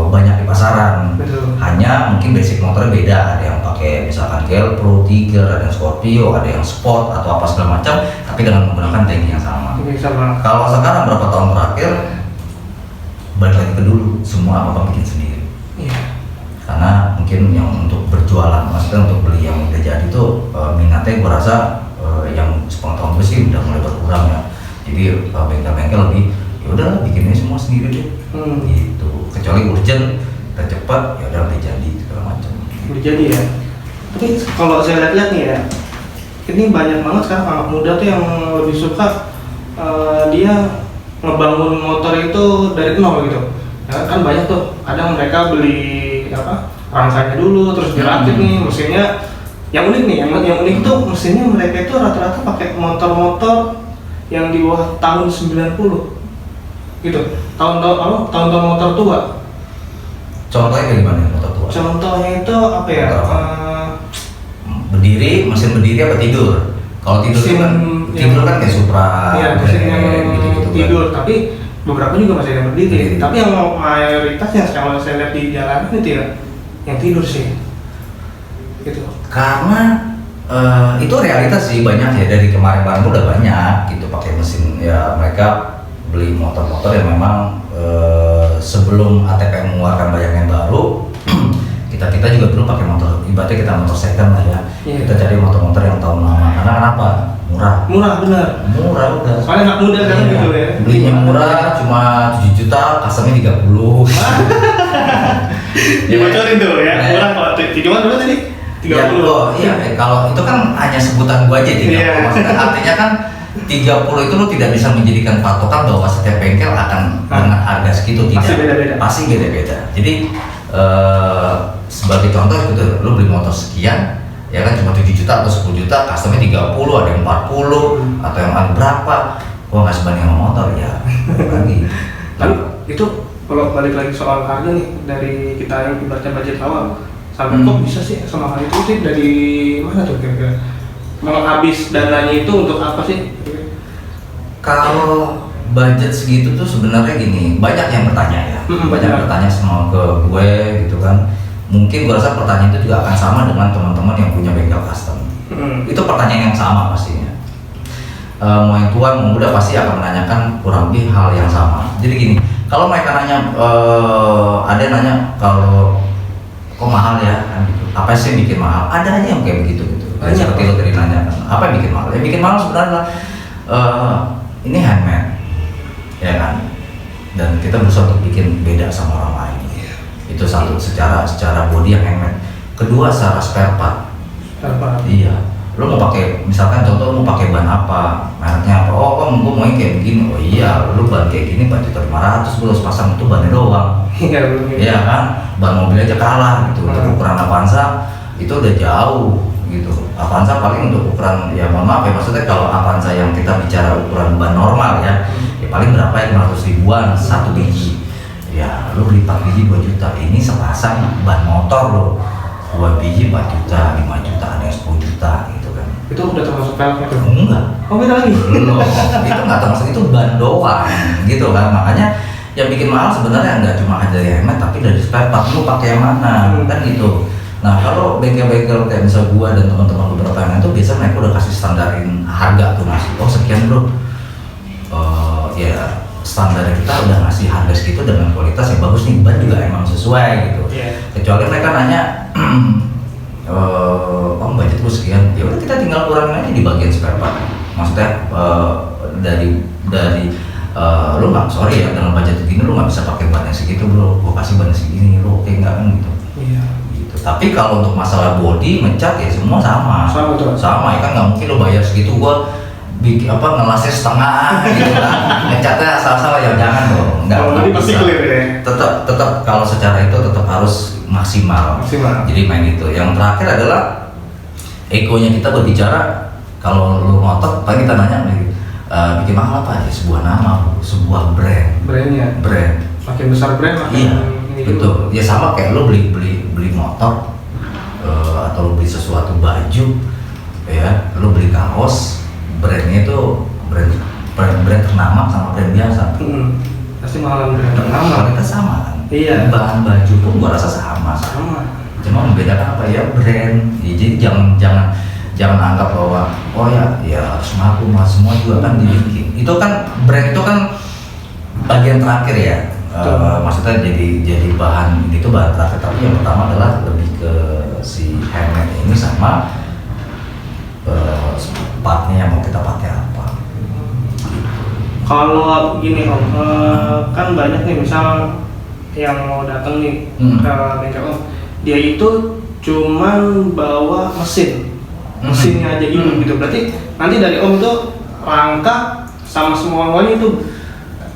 banyak di pasaran. Betul. Hanya mungkin basic motornya beda, ada yang pakai misalkan Gelpro, Tiger, ada yang Scorpio, ada yang Sport atau apa segala macam, tapi dengan menggunakan tangki yang sama. Kalau sekarang berapa tahun terakhir balik lagi ke dulu, semua apa bikin sendiri. Karena mungkin yang untuk berjualan, maksudnya untuk beli yang udah jadi itu minatnya gue rasa yang sepengetahuan gue sih udah mulai berkurang ya. Jadi bengkel-bengkel lebih ya udah bikinnya semua sendiri deh. Gitu. Kecuali urgent dan cepat ya udah beli jadi segala macam. Beli jadi ya. Tapi kalau saya lihat nih ya, ini banyak banget sekarang anak muda tuh yang lebih suka dia ngebangun motor itu dari nol gitu. Ya, kan banyak tuh. Kadang mereka beli rangkanya dulu terus dirakit nih mesinnya. Yang unik nih, yang unik tuh mesinnya mereka itu rata-rata pakai motor-motor yang di bawah tahun 90 gitu, tahun-tahun motor tua. Contohnya kayak gimana motor tua? Contohnya itu apa ya? Berdiri, mesin berdiri apa tidur? Kalau tidur kan kayak Supra. Iya, mesin yang gitu, tidur, kan. Tapi beberapa juga masih ada berdiri. Tapi yang mayoritasnya kalau saya lihat di jalanan itu ya yang tidur sih. Gitu. Karena itu realitas sih, banyak ya dari kemarin-kemarin udah banyak gitu pakai mesin ya. Mereka beli motor-motor yang memang sebelum ATP mengeluarkan banyak yang baru kita juga dulu pakai motor, ibaratnya kita motor second lah ya. Kita cari motor-motor yang tahun lama. Karena kenapa? Murah bener. Murah udah. Soalnya anak muda kan gitu ya. Belinya murah, cuma 7 juta, customnya 30. Dibocorin tuh ya. Murah kalau cuma dulu tadi 30. Iya, kalau itu kan hanya sebutan gua aja 30. Maksudnya artinya kan 30 itu lo tidak bisa menjadikan patokan bahwa setiap bengkel akan dengan harga segitu, tidak. Pasti beda-beda. Jadi sebagai contoh itu lo beli motor sekian ya kan cuma 7 juta atau 10 juta, customnya 30, ada yang 40 atau yang berapa. Gua nggak sebanding sama motor ya. Lagi. Tapi itu kalau balik lagi soal harga nih, dari kita yang ibaratnya budget awal sampai kok bisa sih sama hal itu sih, dari mana tuh kira-kira? mau habis dananya itu untuk apa sih? Kalau budget segitu tuh sebenarnya gini, banyak yang bertanya ya, banyak yang bertanya sama ke gue gitu kan. Mungkin gue rasa pertanyaan itu juga akan sama dengan teman-teman yang punya bengkel custom. Itu pertanyaan yang sama pastinya. Mau yang tua mau muda pasti akan menanyakan kurang lebih hal yang sama. Jadi gini, kalau mereka nanya, ada yang nanya kalau kok mahal ya, kan gitu. Apa sih yang bikin mahal? Ada aja yang kayak begitu gitu. Seperti lo tadi nanya kan, apa yang bikin mahal? Yang bikin mahal sebenarnya ini handmade, ya kan? Dan kita berusaha untuk bikin beda sama orang lain. Itu satu, secara body yang handmade. Kedua, secara spare part. Iya. Lo mau pakai, misalkan contoh lo mau pakai ban apa, mereknya apa? Oh, gue mau kayak begini. Oh iya, lo ban kayak gini 4.500.000, gue harus pasang itu bannya doang. Iya kan? Ban mobil aja kalah gitu. Untuk ukuran Avanza itu udah jauh gitu. Avanza paling untuk ukuran, ya mohon maaf ya, maksudnya kalau Avanza yang kita bicara ukuran ban normal ya, ya paling berapa ya, 500 ribuan satu biji. Ya lu beli 4 biji 2 juta, ini sepasang ban motor lo 2 biji 4 juta, 5 juta, ada yang 10 juta gitu kan. Itu udah termasuk peleknya tuh? Enggak. Oh beda lagi? Belum, itu nggak termasuk, itu ban doang gitu kan. Makanya yang bikin mahal sebenarnya nggak cuma dari handmade tapi dari spare part, lu pakai yang mana kan gitu. Nah kalau bengkel-bengkel kayak misal gua dan teman-teman beberapa yang lain tuh biasanya mereka udah kasih standarin harga tuh, mas. Oh sekian bro, ya standar kita udah ngasih harga segitu dengan kualitas yang bagus nih, ban juga emang sesuai gitu. Kecuali mereka nanya, om budget gue sekian, ya udah kita tinggal kurangin aja di bagian spare part. Maksudnya dari lu nggak, sorry ya, dengan budget begini lu nggak bisa pakai ban yang segitu bro, gue kasih ban segini, lu oke nggak kan gitu. Gitu. Tapi kalau untuk masalah body, mencat ya semua sama. Sama ya kan, nggak mungkin lu bayar segitu gua bikin apa, ngelasnya setengah gitu kan, ngecatnya asal-asal, ya jangan dong, nggak pasti bisa. clear ya. Tetap kalau secara itu tetap harus maksimal. Jadi main itu. Yang terakhir adalah egonya kita berbicara. Kalau lu ngotot, paling kita nanya lagi, bikin mahal apa? Ya sebuah nama, sebuah brand. Brand. Makin besar brand makin. Iya, betul. Ya sama kayak lu beli motor, atau lu beli sesuatu baju, ya, lu beli kaos. Brandnya itu brand ternama sama brand biasa. Pasti mahalan brand ternama. Kita sama kan? Iya. Bahan baju pun gua rasa sama. Cuma membedakan apa ya, brand. Ya, jadi jangan anggap bahwa oh ya harus ngaku, mas semua juga kan dibikin. Itu kan brand itu kan bagian terakhir ya. Maksudnya jadi bahan itu bahan terakhir, tapi yang pertama adalah lebih ke si handmade ini sama partnya yang mau kita pakai apa. Kalau gini om, kan banyak nih misal yang mau datang nih ke bengkel om, dia itu cuman bawa mesinnya aja gitu. Berarti nanti dari om itu rangka sama semuanya itu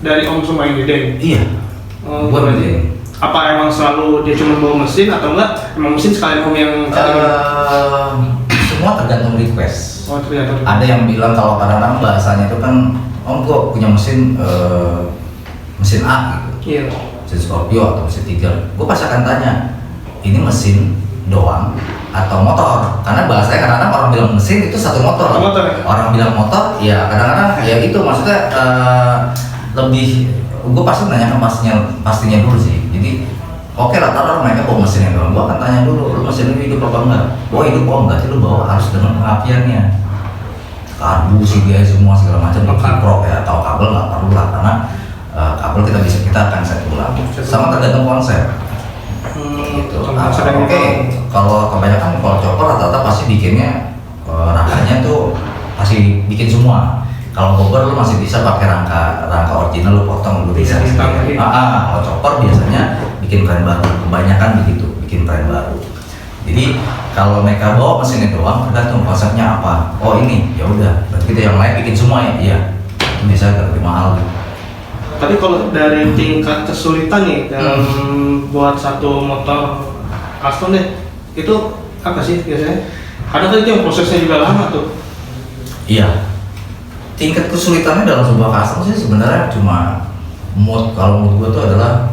dari om semua yang gede. Iya. Buat berarti apa emang selalu dia cuma bawa mesin atau enggak emang mesin sekalian om yang cari? Semua tergantung request. Tergantung. Ada yang bilang kalau kadang-kadang bahasanya itu kan, om gua punya mesin A gitu. Iya. Mesin Scorpio atau mesin Tiger. Gua pasti akan tanya, ini mesin doang atau motor? Karena bahasanya kadang-kadang orang bilang mesin itu satu motor. Orang bilang motor, ya kadang-kadang ya itu maksudnya lebih. Gue pasti menanyakan pastinya dulu sih. Jadi oke lah, taruh mereka bawa mesinnya doang, gue akan tanya dulu, lu mesin ini hidup apa enggak? Oh hidup, oh enggak sih, lu bawa harus dengan pengapiannya, karbu, CDI semua segala macam, kiprok ya, atau kabel nggak perlu lah, karena kabel kita akan set ulang, sama tergantung konsep. Gitu. Oke, kalau kebanyakan kalau chopper rata-rata pasti bikinnya rangkanya tuh pasti bikin semua. Kalau bobber lu masih bisa pakai rangka original, lu potong lu bisa. Kalau chopper biasanya bikin brand baru, kebanyakan begitu, bikin brand baru. Jadi kalau mereka bawa mesinnya doang, tergantung konsepnya apa. Oh ini, ya udah, berarti kita yang lain bikin semua ya, iya. Itu bisa lebih mahal gitu. Tapi kalau dari tingkat kesulitan nih dalam buat satu motor custom deh, itu apa sih biasanya? Karena kan itu yang prosesnya juga lama tuh. Iya. Tingkat kesulitannya dalam sebuah custom sih sebenarnya cuma kalau mood gue tuh adalah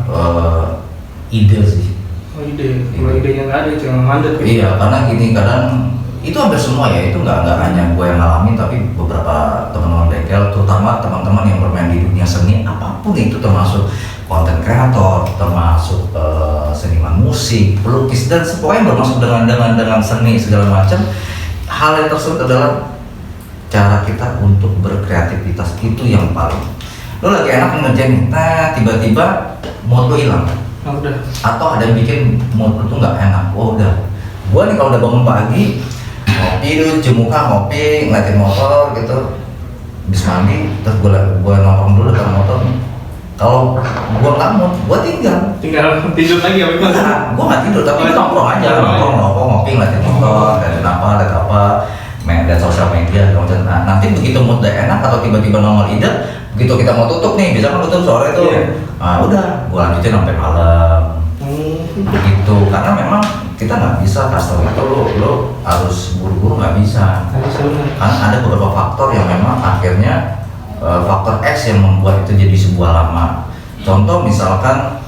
ide sih. Oh ide, kalau idenya nggak ada jangan mandek. Iya, karena gini, kadang itu hampir semua ya, itu nggak hanya gue yang ngalamin, tapi beberapa teman-teman bengkel, terutama teman-teman yang bermain di dunia seni apapun itu, termasuk konten kreator, termasuk seniman musik, pelukis, dan pokoknya bermasuk dengan seni segala macam. Hal yang tersebut adalah cara kita untuk berkreativitas, itu yang paling. Lo lagi enak ngerjain, tiba-tiba mood lo hilang. Udah. Atau ada yang bikin mood lo tuh nggak enak. Oh udah, gua nih kalau udah bangun pagi ngopi dulu, cuci muka, ngopi, ngeliatin motor gitu, habis mandi, terus gua nongkrong dulu depan motor. Kalau gua nggak mood, gua tinggal tidur lagi ya Bang? Nah, gua nggak tidur, tapi gua nongkrong aja, nongkrong, ngopi, ngeliatin motor, liatin apa, main dan sosial media, kemudian nanti begitu mood udah enak atau tiba-tiba nongol ide, begitu kita mau tutup nih, bisa kan tutup sore tuh, udah, gua lanjutin sampai malam, gitu. Karena memang kita nggak bisa customer itu lo harus buru-buru, nggak bisa. Karena ada beberapa faktor yang memang akhirnya faktor X yang membuat itu jadi sebuah lama. Contoh misalkan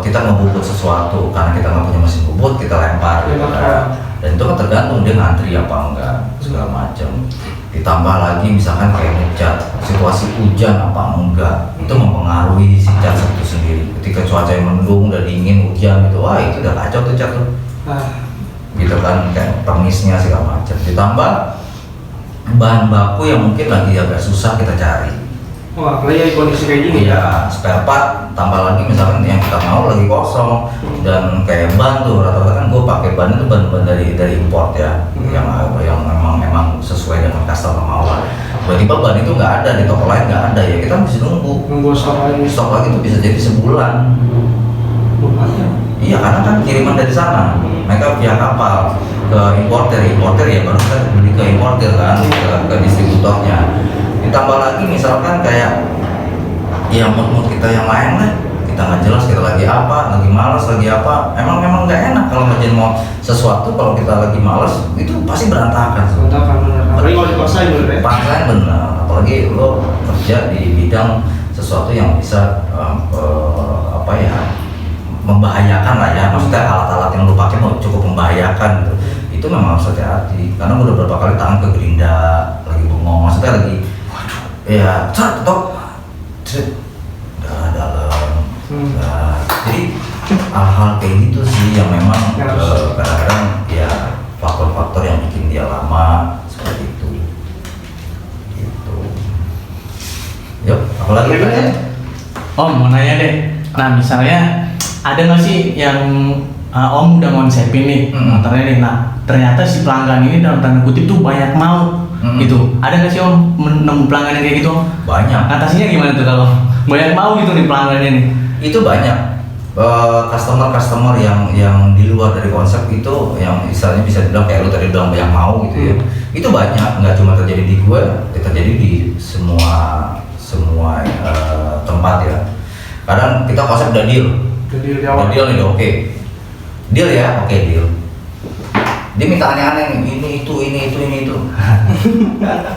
kita ngebubut sesuatu karena kita nggak punya mesin bubut, kita lempar gitu kan. Dan itu kan tergantung dia ngantri apa enggak segala macam. Ditambah lagi misalkan kayak ngecat, situasi hujan apa enggak, itu mempengaruhi si cat itu sendiri. Ketika cuaca yang mendung, udah dingin, hujan gitu, wah itu udah kacau tuh cat tuh. Gitu kan, kayak pernisnya segala macam. Ditambah bahan baku yang mungkin lagi agak susah kita cari. Wah, apalagi kondisi kayak gini. Iya, spare part, tambah lagi misalkan yang kita mau lagi kosong, dan kayak ban tuh rata-rata kan gue pakai ban itu ban dari import ya, yang memang sesuai dengan customer mau. Tiba-tiba ban itu nggak ada di toko lain, nggak ada, ya kita mesti nunggu stok lagi itu bisa jadi sebulan. Iya, karena kan kiriman dari sana, mereka via kapal ke importer ya baru kita beli ke importer kan, ke distributornya. Ditambah lagi misalkan kayak ya mood kita yang lain lah, kita nggak jelas kita lagi apa, lagi malas lagi apa, emang nggak enak kalau ngerjain mau sesuatu. Kalau kita lagi malas itu pasti berantakan. Bener. Apalagi kalau dipaksain bener ya. Paksain bener, apalagi lo kerja di bidang sesuatu yang bisa membahayakan lah ya, maksudnya alat-alat yang lo pakai mau cukup membahayakan gitu. Itu memang harus hati-hati, karena gue udah beberapa kali tangan ke gerinda lagi bengong, maksudnya lagi ya darah dalam. Jadi hal-hal kayak gitu sih yang memang kadang-kadang ya faktor-faktor yang bikin dia lama seperti itu gitu. Yuk, apalagi tanya? Om mau nanya deh, nah misalnya ada nggak sih yang Om udah ngonsepin nih motornya nih, nah ternyata si pelanggan ini dalam tanda kutip tuh banyak mau gitu. Ada nggak sih Om nemu pelanggan yang kayak gitu Om? Banyak. Atasinya gimana tuh kalau banyak mau gitu nih pelanggannya nih? Itu banyak customer yang di luar dari konsep itu, yang istilahnya bisa dibilang kayak lu tadi bilang banyak mau gitu ya. Itu banyak, nggak cuma terjadi di gue, terjadi di semua tempat ya. Kadang kita konsep udah deal nih, udah oke. Deal ya, oke deal. Dia minta aneh-aneh nih, ini itu.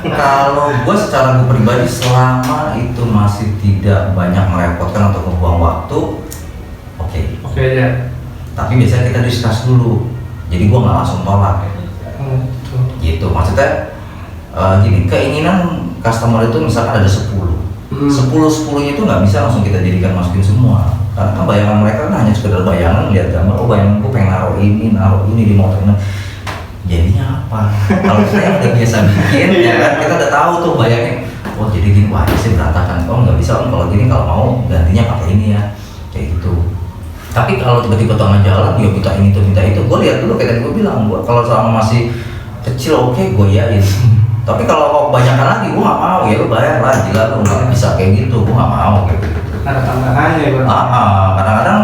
Kalau gue secara gue pribadi, selama itu masih tidak banyak merepotkan atau membuang waktu, oke ya. Tapi biasanya kita discuss dulu, jadi gue nggak langsung tolak. Gitu, maksudnya gini, keinginan customer itu misalkan ada 10 10-10-nya itu nggak bisa langsung kita jadikan masukin semua, karena kan bayangan mereka kan hanya sekedar bayangan, lihat gambar, oh bayangan gue pengen naruh ini di motor ini. Jadinya apa? Kalau saya udah biasa bikin, ya kan kita udah tahu tuh bayangin, oh jadi gini, wah sih berantakan, oh nggak bisa Om, kalau gini kalau mau gantinya pakai ini ya, kayak gitu. Tapi kalau tiba-tiba tengah jalan dia minta ini tuh minta itu, gue lihat dulu kayak tadi gue bilang, gue kalau selama masih kecil oke, gue yain. Tapi kalau kebanyakan lagi gue nggak mau, ya lu bayar lah, gila lu nggak bisa kayak gitu, gue nggak mau gitu. Ada tambahannya ya. Kadang-kadang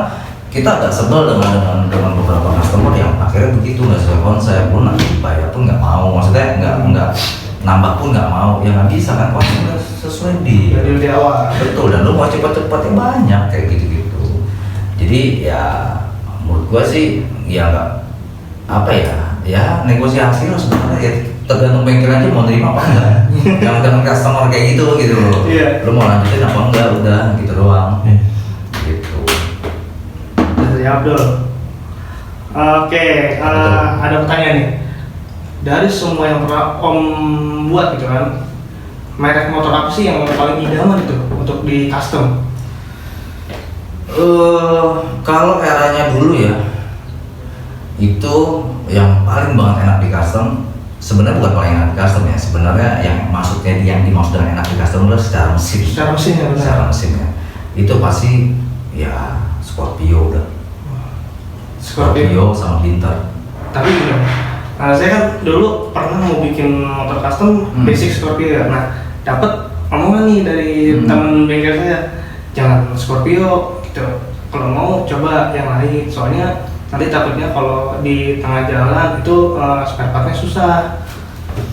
kita agak sebel dengan beberapa customer yang akhirnya begitu, nggak sesuai konsep, lu nanti bayar pun nggak mau, maksudnya nggak nambah pun nggak mau, ya nggak bisa kan, konsepnya sesuai di awal. Betul, dan lu mau cepet-cepetnya banyak kayak gitu-gitu. Jadi ya menurut gua sih ya nggak ya negosiasi lah sebenarnya, ya tergantung bengkel aja mau terima apa enggak. Jangan dengan customer kayak gitu loh. Lu mau lanjutin apa enggak, udah gitu doang. Gitu. Dari Abdul, Oke, ada pertanyaan nih. Dari semua yang pernah Om buat gitu kan, merek motor apa sih yang paling idaman itu untuk di custom? Kalau eranya dulu ya, itu yang paling banget enak di custom. Sebenarnya bukan paling enak di custom ya. Sebenarnya yang dimaksud dengan enak di custom adalah secara mesin. Secara mesin ya benar. Secara mesin ya. Itu pasti ya Scorpio udah. Scorpio sama Binter. Tapi gini, saya kan dulu pernah mau bikin motor custom basic Scorpio ya. Nah, dapat omongan nih dari teman bengkel saya, jangan Scorpio gitu. Kalau mau coba yang lain, soalnya nanti takutnya kalau di tengah jalan itu spare partnya susah.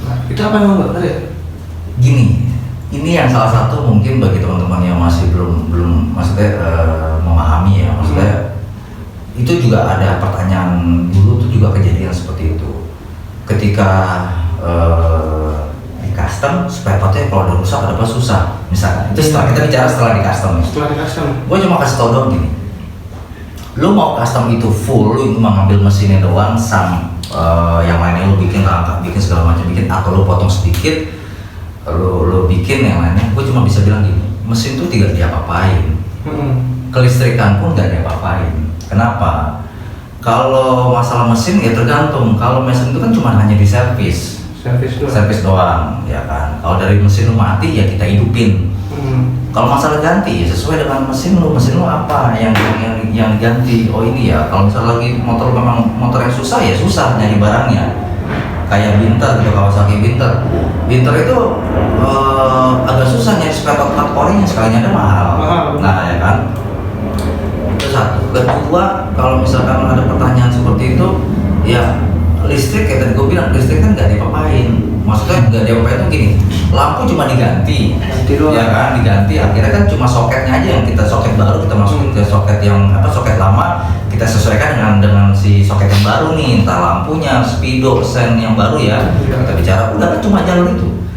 Nah, itu apa yang benar ya? Gini, ini yang salah satu mungkin bagi teman-teman yang masih belum maksudnya memahami ya, maksudnya itu juga ada pertanyaan dulu tuh juga kejadian seperti itu. Ketika di custom spare partnya kalau udah rusak ada apa susah, misalkan itu kita bicara setelah di custom. Setelah di custom, gue cuma kasih tau dong gini, lo mau custom itu full, lo cuma ngambil mesinnya doang, yang lainnya lo bikin rangka, bikin segala macam bikin, atau lo potong sedikit, lo bikin yang lainnya. Gue cuma bisa bilang gini, mesin tuh tidak diapa-apain, kelistrikan pun nggak diapa-apain. Kenapa? Kalau masalah mesin ya tergantung. Kalau mesin itu kan cuma hanya di servis doang, ya kan. Kalau dari mesin lo mati ya kita hidupin. Kalau masalah ganti ya sesuai dengan mesin lo apa yang ganti. Oh ini ya, kalau misalnya lagi memang motor yang susah ya susah nyari barangnya. Kayak Binter gitu, Kawasaki Binter itu agak susah nyari spare part orinya, sekalinya ada mahal. Nah ya kan. Satu, kedua, kalau misalkan ada pertanyaan seperti itu, ya listrik kayak tadi gue bilang, listrik kan nggak diapa-apain. Maksudnya nggak diapa-apain tuh gini, lampu cuma diganti, ya kan, diganti. Akhirnya kan cuma soketnya aja yang kita soket baru kita masukin ke soket yang soket lama kita sesuaikan dengan si soket yang baru nih, entah lampunya, speedo, sen yang baru ya. Kita bicara, udah kan cuma jalur itu.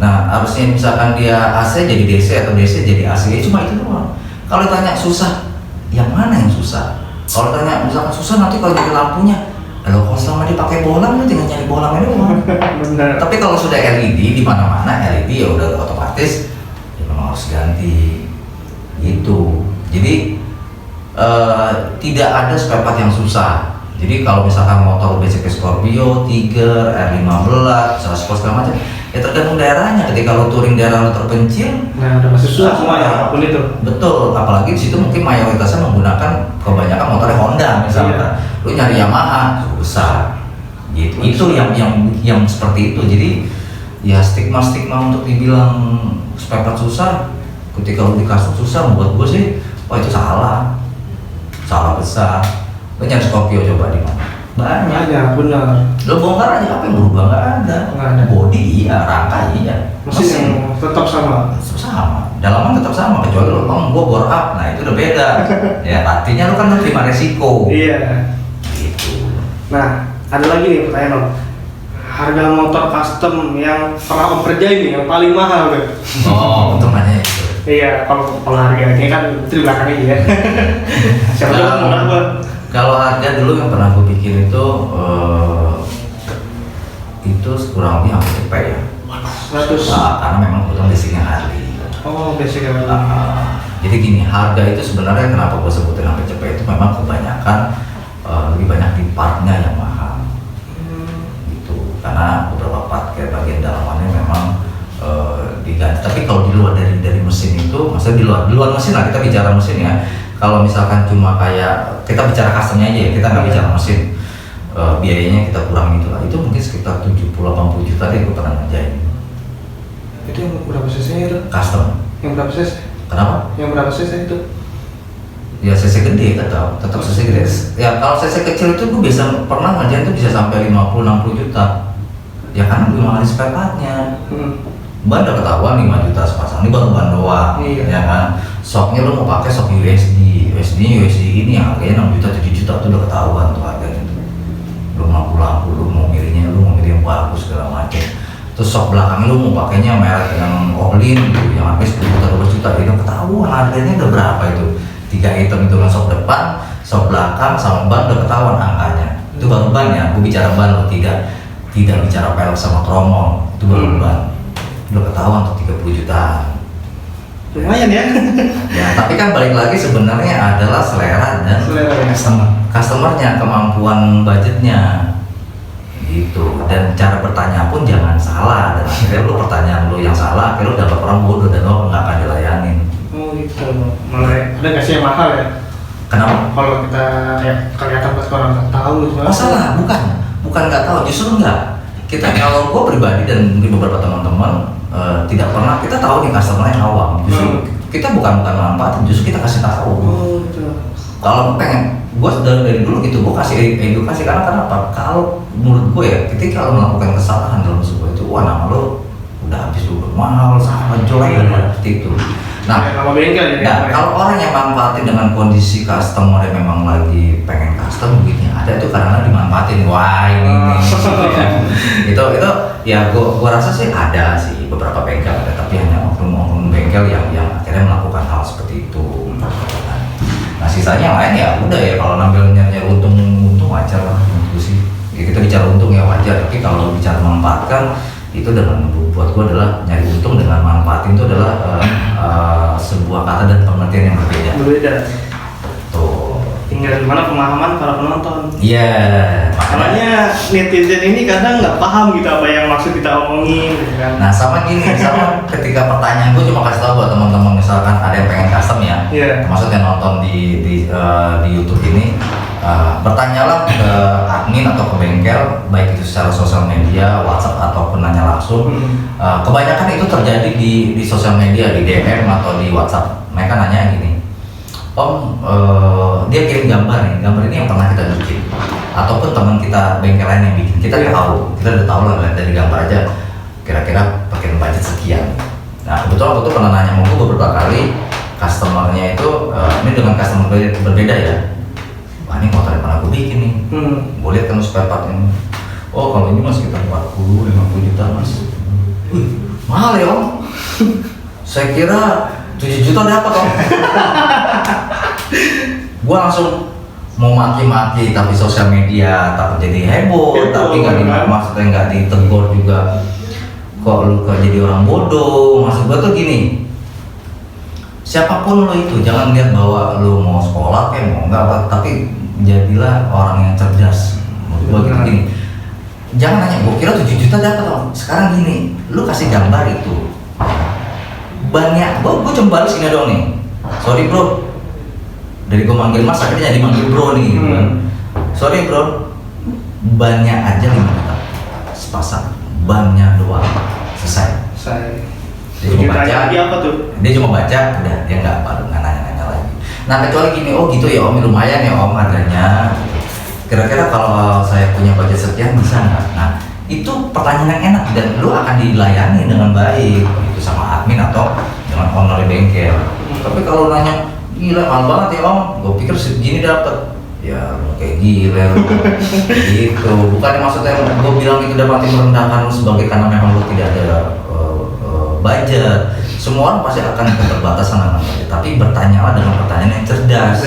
Nah harusnya misalkan dia AC jadi DC atau DC jadi AC, ya cuma itu doang. Kalau ditanya susah, yang mana yang susah? Kalau tanya misalkan susah nanti kalau jadi lampunya, kalau selama dipakai bohlam lu tinggal nyari bohlamnya doang. Tapi kalau sudah LED di mana-mana LED ya udah otomatis ya memang harus ganti gitu. Jadi tidak ada spare part yang susah. Jadi kalau misalkan motor basic Scorpio, Tiger, R15, Sport segala macam, ya tergantung daerahnya. Ketika lo touring daerah lo terpencil, nah udah masih susah semua ya apapun itu. Betul, apalagi di situ mungkin mayoritasnya menggunakan kebanyakan motornya Honda misalnya. Lo nyari Yamaha susah. Gitu. Itu yang seperti itu. Jadi ya stigma untuk dibilang spare part susah, ketika lo di custom susah, buat gue sih, wah itu salah besar. Lo nyari Scorpio coba di mana? Banyak, benar. Lo bongkar aja apa yang berubah? Nggak ada. Bodi iya, rangka iya, mesin tetap sama. Dalaman tetap sama, kecuali lo gua bore up, nah itu udah beda. Ya artinya lo kan terima resiko. Iya. Gitu. Nah, ada lagi nih pertanyaan Om. Harga motor custom yang pernah Om kerjain nih, yang paling mahal tuh. Oh, untuk nanya itu. Iya, kalau harganya kan itu di belakang aja ya. Siapa tahu murah buat. Kalau harga dulu yang pernah gue bikin itu kurang lebih hampir cepet ya. 100. Karena memang kebetulan basicnya Harley. Oh, basicnya Harley. Jadi gini, harga itu sebenarnya kenapa gue sebutin hampir cepet itu memang kebanyakan lebih banyak di partnya yang mahal. Gitu. Karena beberapa part kayak bagian dalamannya memang diganti. Tapi kalau di luar dari mesin itu, maksudnya di luar mesin lah, kita bicara mesin ya. Kalau misalkan cuma kayak kita bicara customnya aja ya, kita nggak bicara mesin, biayanya kita kurang gitu lah. Itu mungkin sekitar 70-80 juta deh gue pernah ngerjain. Itu yang berapa cc itu? Custom. Yang berapa cc? Kenapa? Yang berapa cc itu? Ya cc gede tetap cc gede. Ya kalau cc kecil itu gue bisa pernah ngerjain tuh bisa sampai 50-60 juta. Ya karena belum ada spare partnya. Ban udah ketahuan 5 juta sepasang, ini baru ban doang. Ya kan? Shocknya lo mau pakai shock USD ini yang harganya 6 juta 7 juta tuh udah ketahuan tuh harganya. Lo lampu lo mau milihnya, lo mau milih yang bagus segala macam. Terus shock belakangnya lo mau pakainya merek yang Orlin gitu, yang harganya 10 juta 12 juta, itu ketahuan harganya udah berapa itu. 3 item itu kan shock depan, Sok belakang sama ban udah ketahuan angkanya. Itu baru ban ya, gue bicara ban loh, tidak bicara pelek sama tromol. Itu baru ban. Udah ketahuan tuh 30 jutaan. Lumayan ya. Ya, tapi kan balik lagi sebenarnya adalah selera dan customernya, kemampuan budgetnya gitu. Dan cara bertanya pun jangan salah, dan akhirnya lu pertanyaan lu yang salah, akhirnya lu dapat orang bodoh dan lu nggak akan dilayanin. Oh gitu. Malah ada nggak sih yang mahal ya? Kenapa? Kalau kita ya kelihatan pas orang nggak tahu. Oh salah, bukan nggak tahu, justru enggak. Kita kalau gua pribadi dan mungkin beberapa teman-teman tidak pernah, kita tahu nih customernya awam, justru kita bukan manfaatin, justru kita kasih tahu. Oh gitu. Kalau pengen, gue dari dulu gitu, gue kasih edukasi karena kenapa? Kalau menurut gue ya, ketika lo melakukan kesalahan dalam sebuah itu, wah nama lo udah habis, udah mahal, sangat jelek dan seperti itu. Nah, nama bengkel ya. kalau orang yang manfaatin dengan kondisi customer yang memang lagi pengen custom gitu, ada itu karena dimanfaatin, wah ini nih. itu ya gue rasa sih ada sih beberapa bengkel ada, tapi hanya oknum bengkel yang akhirnya melakukan hal seperti itu. Nah sisanya yang lain ya udah ya, kalau ngambil nyari untung wajar lah itu sih. Ya, kita bicara untung ya wajar, tapi kalau bicara memanfaatkan itu dengan buat gua adalah nyari untung dengan manfaatin itu adalah sebuah kata dan pengertian yang berbeda. Berbeda. Tuh. Tinggal gimana pemahaman para penonton. Iya. Makanya netizen ini kadang nggak paham gitu apa yang maksud kita omongin, gitu kan. Nah sama ketika pertanyaan gue cuma kasih tahu buat teman-teman misalkan ada yang pengen custom ya, termasuk yang nonton di YouTube ini, bertanyalah ke admin atau ke bengkel, baik itu secara sosial media, WhatsApp ataupun nanya langsung. Kebanyakan itu terjadi di sosial media, di DM atau di WhatsApp. Mereka nanya gini, Om, dia kirim gambar ini yang pernah kita bikin, ataupun teman kita bengkel lain yang bikin, kita udah tahu lah dari gambar aja kira-kira pakai budget sekian. Nah kebetulan waktu itu pernah nanya sama gue beberapa kali, customernya itu ini dengan customer berbeda ya. Wah ini motor yang pernah gue bikin nih, gue lihat kan spare part ini. Oh kalau ini mas sekitar 40-50 juta mas. Mahal ya Om. Saya kira 7 juta dapat Om. Gua langsung mau maki-maki tapi sosial media takut jadi heboh, tapi maksudnya nggak ditegur juga. Kok lu jadi orang bodoh? Maksud gua tuh gini, siapapun lo itu jangan lihat bahwa lu mau sekolah kayak mau enggak, tapi jadilah orang yang cerdas. Menurut gua gitu gini, jangan nanya gua kira 7 juta dapat Om. Sekarang gini, lu kasih gambar itu banyak, gue cuma balas ini dong nih, sorry bro, dari gue manggil mas akhirnya jadi manggil bro nih gitu kan. Sorry bro, bannya aja 5 juta sepasang, bannya doang selesai. Dia cuma baca, dia cuma baca, udah dia nggak nanya-nanya lagi. Nah kecuali gini, oh gitu ya Om, lumayan ya Om harganya, kira-kira kalau saya punya budget sekian bisa nggak? Nah itu pertanyaan yang enak dan lu akan dilayani dengan baik itu sama admin atau dengan owner bengkel. Tapi kalau nanya gila mahal banget ya Om, gue pikir segini dapat, ya lu kayak gila lu. Gitu, bukan maksudnya gue bilang itu dapat merendahkan lu sebagai karena memang lu tidak ada budget. Semua orang pasti akan keterbatasan dengan budget, tapi bertanyalah dengan pertanyaan yang cerdas.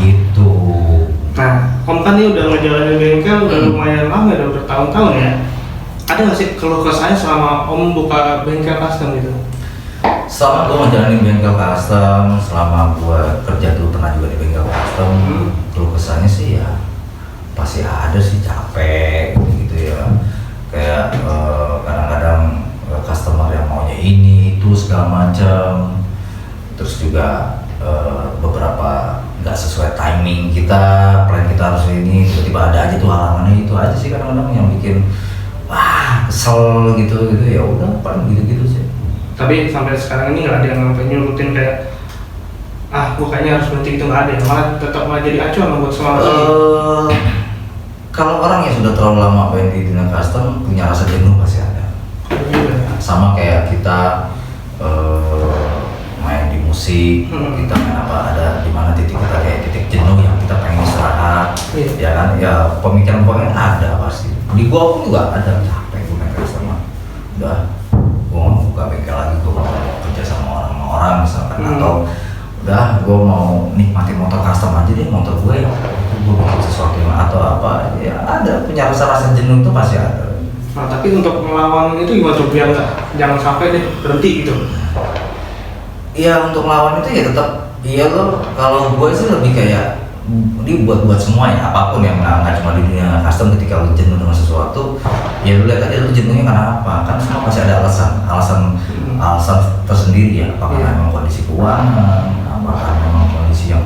Gitu. Nah, Om kan ini udah ngejalanin bengkel udah lumayan lama, udah bertahun-tahun ya. Ada nggak sih keluh kesahnya selama Om buka bengkel custom gitu? Selama gue ngejalanin bengkel custom, selama gue kerja dulu pernah juga di bengkel custom, keluh kesahnya sih ya pasti ada sih, capek gitu ya. Kayak kadang-kadang customer yang maunya ini itu segala macam, terus juga beberapa nggak sesuai timing kita, plan kita harus ini, tiba-tiba ada aja tuh halangannya. Itu aja sih kadang-kadang yang bikin wah kesel gitu ya. Udah paling gitu-gitu sih. Tapi sampai sekarang ini nggak ada yang sampai nyurutin kayak gua kayaknya harus berhenti, itu nggak ada, malah tetap malah jadi acuan buat semangat ini. Kalau orang yang sudah terlalu lama main di dunia custom punya rasa jenuh pasti ada. Sama kayak kita main di musik, kita main apa, ada di mana titik kita kayak titik jenuh yang kita pengen istirahat, ya kan? Ya pemikiran ada pasti. Di gua pun juga ada, capek gue main customer. Udah, gua mau buka bengkel lagi, gua mau kerja sama orang misalkan, atau udah gue mau nikmatin motor custom aja deh, motor gue gue bikin sesuatu yang atau apa ya, ada punya rasa jenuh itu pasti ada. Nah, tapi untuk melawan itu gimana tuh biar jangan sampai deh berhenti gitu? Iya, untuk melawan itu ya tetap iya lo, kalau gue sih lebih kayak dibuat semua ya, apapun yang nggak cuma di dunia custom. Ketika lo jenuh dengan sesuatu ya lo lihat aja lo jenuhnya karena apa, kan semua pasti ada alasan tersendiri ya, apakah memang kondisi keuangan, apakah memang kondisi yang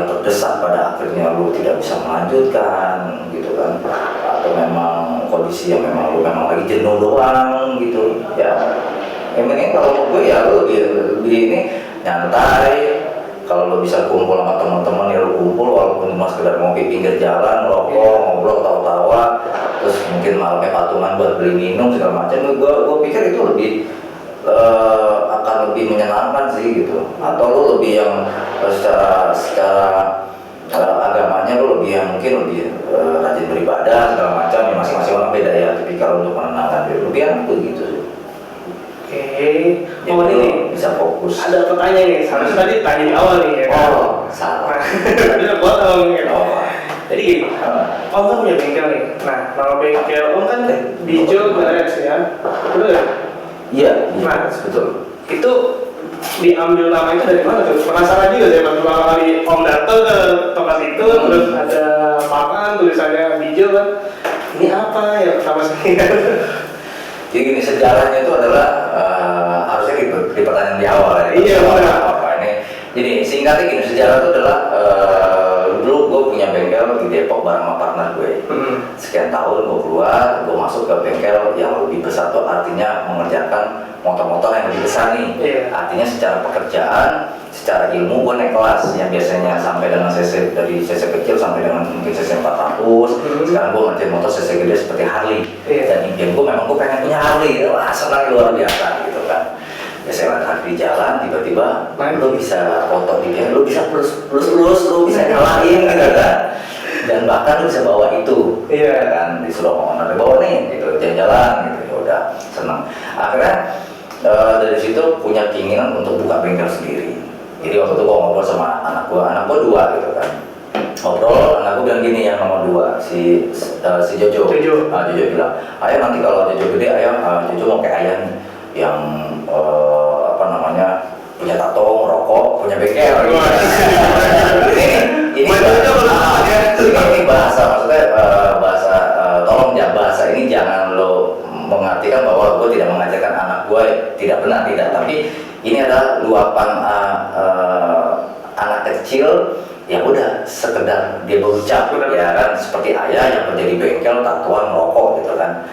terdesak pada akhirnya lo tidak bisa melanjutkan gitu kan, atau memang kondisi yang memang lo lagi jenuh doang gitu ya. Yang penting kalau gue ya lo lebih ini nyantai. Kalau lo bisa kumpul sama teman-teman ya lo kumpul, walaupun cuma sekedar ngopi pinggir jalan, rokok, ngobrol, tawa-tawa, terus mungkin malamnya patungan buat beli minum segala macam. Gue pikir itu lebih akan lebih menyenangkan sih gitu. Atau lo lebih yang secara agamanya lo lebih yang mungkin lebih rajin beribadah segala macam. Ya masing-masing orang beda ya. Tapi kalau untuk menenangkan diri lebih enak tuh gitu. Oke, Oh ini bisa fokus. ada pertanyaan nih, harusnya tadi tanya di awal nih ya kan? Oh, salah. Tadi udah potong gitu. Oh. Jadi gini, Om kan punya bengkel nih. Nah, nama bengkel Om kan Bijo Garage ya, betul ya? Iya, Nah, betul. Itu diambil nama itu dari mana tuh? Penasaran juga saya pertama kali Om datang ke tempat itu, terus ada papan tulisannya Bijo kan. Ini apa ya pertama sekali? Jadi gini, sejarahnya itu adalah harusnya di pertanyaan di awal ya. Iya, benar. Apa ini? Jadi singkatnya gini, sejarah itu adalah dulu gue punya bengkel di Depok bareng sama partner gue. Sekian tahun gue keluar, gue masuk ke bengkel yang lebih besar tuh, artinya mengerjakan motor-motor yang lebih besar nih. Iya. Artinya secara pekerjaan, secara ilmu gue naik kelas yang biasanya sampai dengan cc, dari cc kecil sampai dengan mungkin cc 400. Sekarang gue ngerjain motor cc gede seperti Harley. Iya. Dan impian gue memang gue pengen punya Harley. Wah, senang luar biasa gitu kan. Ya saya lihat Harley di jalan, tiba-tiba lo bisa foto di dia, lo bisa lurus, lo bisa nyalain gitu kan. Dan bahkan lo bisa bawa itu, Iya. kan, disuruh owner bawa nih, gitu, jalan-jalan gitu, ya udah senang. Akhirnya dari situ punya keinginan untuk buka bengkel sendiri. Jadi waktu itu gue ngobrol sama anak gue 2 gitu kan. Ngobrol, anak gue bilang gini, yang nomor 2 si Jojo. Jojo bilang, ayah nanti kalau Jojo gede, ayah Jojo mau kayak ayah nih, yang punya tato, ngerokok, punya bengkel. Ini bahasa, maksudnya bahasa, tolong ya bahasa ini jangan lo mengartikan bahwa gue tidak mengajarkan anak gue tidak benar, tidak. Tapi ini adalah luapan anak kecil yang udah sekedar dia berucap ya kan, seperti ayah yang kerja di bengkel, tatoan, rokok gitu kan.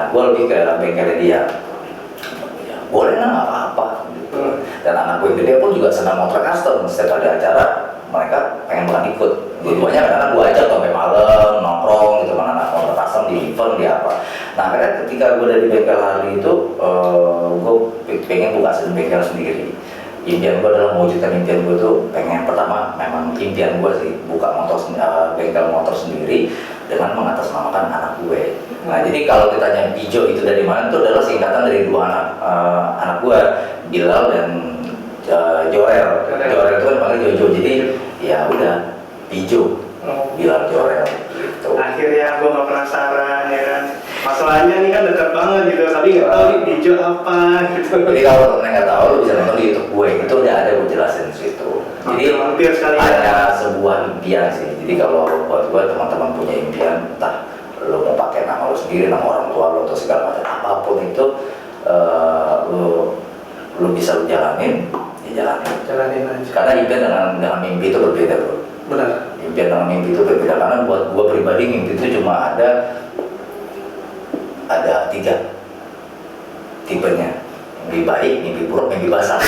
Gue lebih ke bengkelnya dia. Ya, boleh lah, nggak apa-apa gitu. Dan anak gue yang gede pun juga senang motor custom. Setiap ada acara mereka pengen banget ikut. Dua-duanya karena gue ajak sampai malam nongkrong gitu kan, anak motor custom di event di apa. Nah akhirnya ketika gue dari bengkel Harley itu, gue pengen buka bengkel sendiri. Impian gue adalah mewujudkan impian gue tuh, pengen pertama memang impian gue sih buka bengkel motor sendiri dengan mengatasnamakan anak gue. Nah jadi kalau ditanya Bijo itu dari mana, itu adalah singkatan dari 2 anak gue, Bilal dan Jorel. Jorel itu kan dipanggil Jojo, jadi ya udah Bijo, Bilal, Jorel gitu. Akhirnya gue gak penasaran ya kan. Masalahnya nih kan dekat banget gitu, tapi nggak tahu nih Bijo apa gitu. Jadi kalau temen nggak tahu, lu bisa nonton di YouTube gue, itu udah ada gue jelasin di situ. Jadi hampir sekali ada sebuah impian sih. Jadi kalau buat gue, teman-teman punya impian, entah lu mau pakai nama lu sendiri, nama orang tua lu atau segala macam apapun itu, lu bisa lu jalanin, ya jalanin aja. Karena impian dengan mimpi itu berbeda, bro. Benar. Impian dengan mimpi itu berbeda, karena buat gue pribadi mimpi itu cuma ada 3 tipenya: mimpi baik, mimpi buruk, mimpi basah.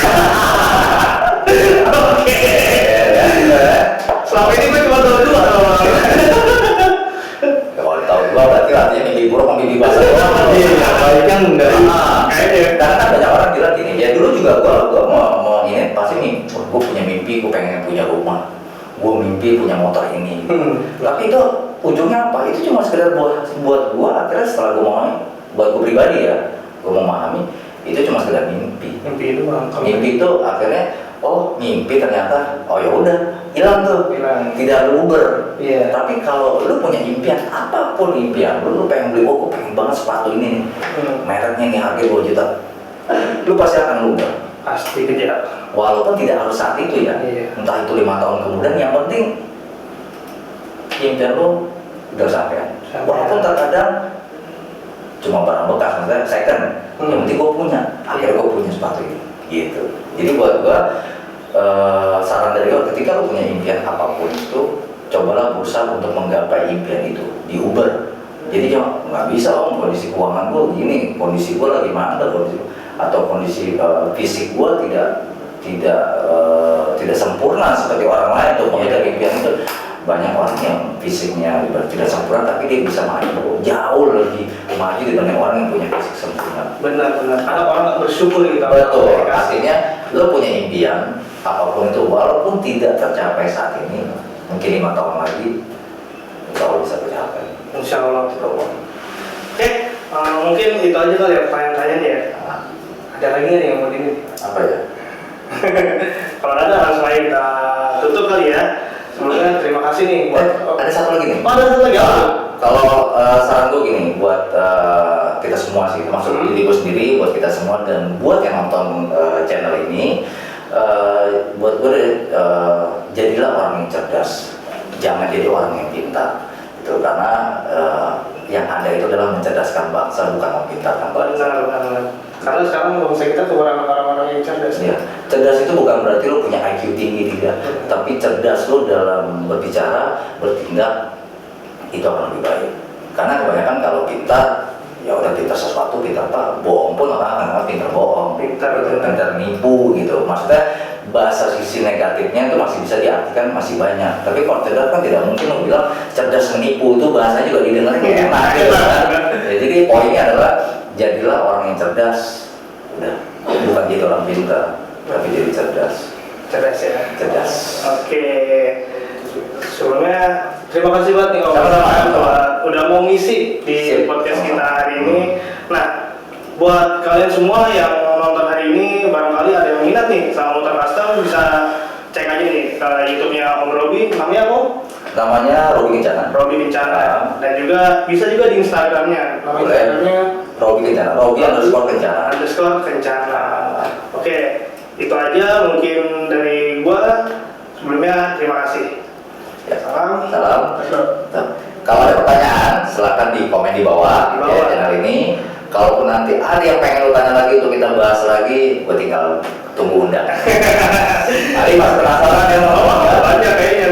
Oke. Selama ini gue cuma tahu 2 Kalau tahu 2 berarti artinya mimpi buruk sama mimpi basah. Iya, baik kan dari Kayaknya karena kan banyak orang bilang gini, ya dulu juga gue mau ini pasti nih, gue punya mimpi, gue pengen punya rumah, gue mimpi punya motor ini. Tapi itu ujungnya apa? Itu cuma sekedar buat gue. Akhirnya setelah gue memahami, buat gue pribadi ya, gue memahami itu cuma sekedar mimpi. Mimpi itu bang. Mimpi itu akhirnya oh mimpi ternyata, oh ya udah hilang tuh, Hilang. tidak luber. Iya. Tapi kalau lu punya impian, apapun impian, lu pengen beli, oh gue pengen banget sepatu ini nih, mereknya nih harga 2 juta, lu pasti akan luber. Pasti kejar. Walaupun tidak harus saat itu ya, Iya. entah itu 5 tahun kemudian, yang penting impian lu udah sampai. Walaupun terkadang cuma barang bekas, misalnya second, yang penting gue punya, akhirnya gue punya sepatu ini, gitu. Jadi buat gue, saran dari gue, ketika lu punya impian apapun itu, cobalah berusaha untuk menggapai impian itu di Uber. Jadi jangan nggak bisa om, kondisi keuangan gue gini, kondisi gue lagi mandek, atau kondisi fisik gue tidak sempurna seperti orang lain untuk mengejar impian itu. Banyak orang yang fisiknya tidak sempurna tapi dia bisa maju jauh lebih maju dibanding orang yang punya fisik sempurna. Benar-benar. Ada orang nggak bersyukur gitu. Betul. Artinya lo punya impian apapun itu, walaupun tidak tercapai saat ini, mungkin 5 tahun lagi, insya Allah bisa tercapai. Insya Allah. Oke, mungkin itu aja kali ya pertanyaan-pertanyaan ya. Ada lagi nggak nih yang mau ini? Apa ya? Kalau ada langsung aja kita tutup kali ya. Sebelumnya terima kasih nih buat. Ada satu lagi nih. Oh, ada satu lagi. Kalau saran gue gini, buat kita semua sih, termasuk diri gue sendiri, buat kita semua dan buat yang nonton channel ini, buat gue jadilah orang yang cerdas, jangan jadi orang yang pintar. Itu karena yang ada itu adalah mencerdaskan bangsa, bukan mempintarkan bangsa. Benar. Karena sekarang bangsa kita kekurangan orang-orang yang cerdas. Ya, cerdas itu bukan berarti lo punya IQ tinggi tidak, tapi cerdas lo dalam berbicara, bertindak itu akan lebih baik. Karena kebanyakan kalau pintar, ya udah pintar sesuatu, pintar apa, bohong pun orang akan pintar bohong, pintar nipu gitu. Maksudnya bahasa sisi negatifnya itu masih bisa diartikan masih banyak. Tapi kalau cerdas kan tidak mungkin lo bilang cerdas menipu, itu bahasanya juga didengar kayak enak gitu kan. Ya, jadi poinnya adalah jadilah orang yang cerdas, udah bukan jadi orang pintar, tapi jadi cerdas. Cerdas ya. Cerdas. Oke. Sebelumnya terima kasih banget nih Om Sama-sama. udah mau ngisi di podcast kita hari ini. Nah, buat kalian semua yang nonton hari ini, barangkali ada yang minat nih sama motor custom, bisa cek aja nih ke YouTube-nya Om Robi. Namanya apa? Namanya Robi Kencana. Robi Kencana. Dan juga bisa juga di Instagramnya. Nama Boleh. Instagramnya Robi Kencana. Robi _Kencana. _Kencana. Oke, itu aja mungkin dari gua. Sebelumnya terima kasih. Ya. Salam. Nah, kalau ada pertanyaan, silakan di komen di bawah, Di bawah. ya, channel ini. Kalaupun nanti ada yang pengen lu tanya lagi untuk kita bahas lagi, gue tinggal tunggu undangan. Hari mas penasaran ya, Banyak kayaknya.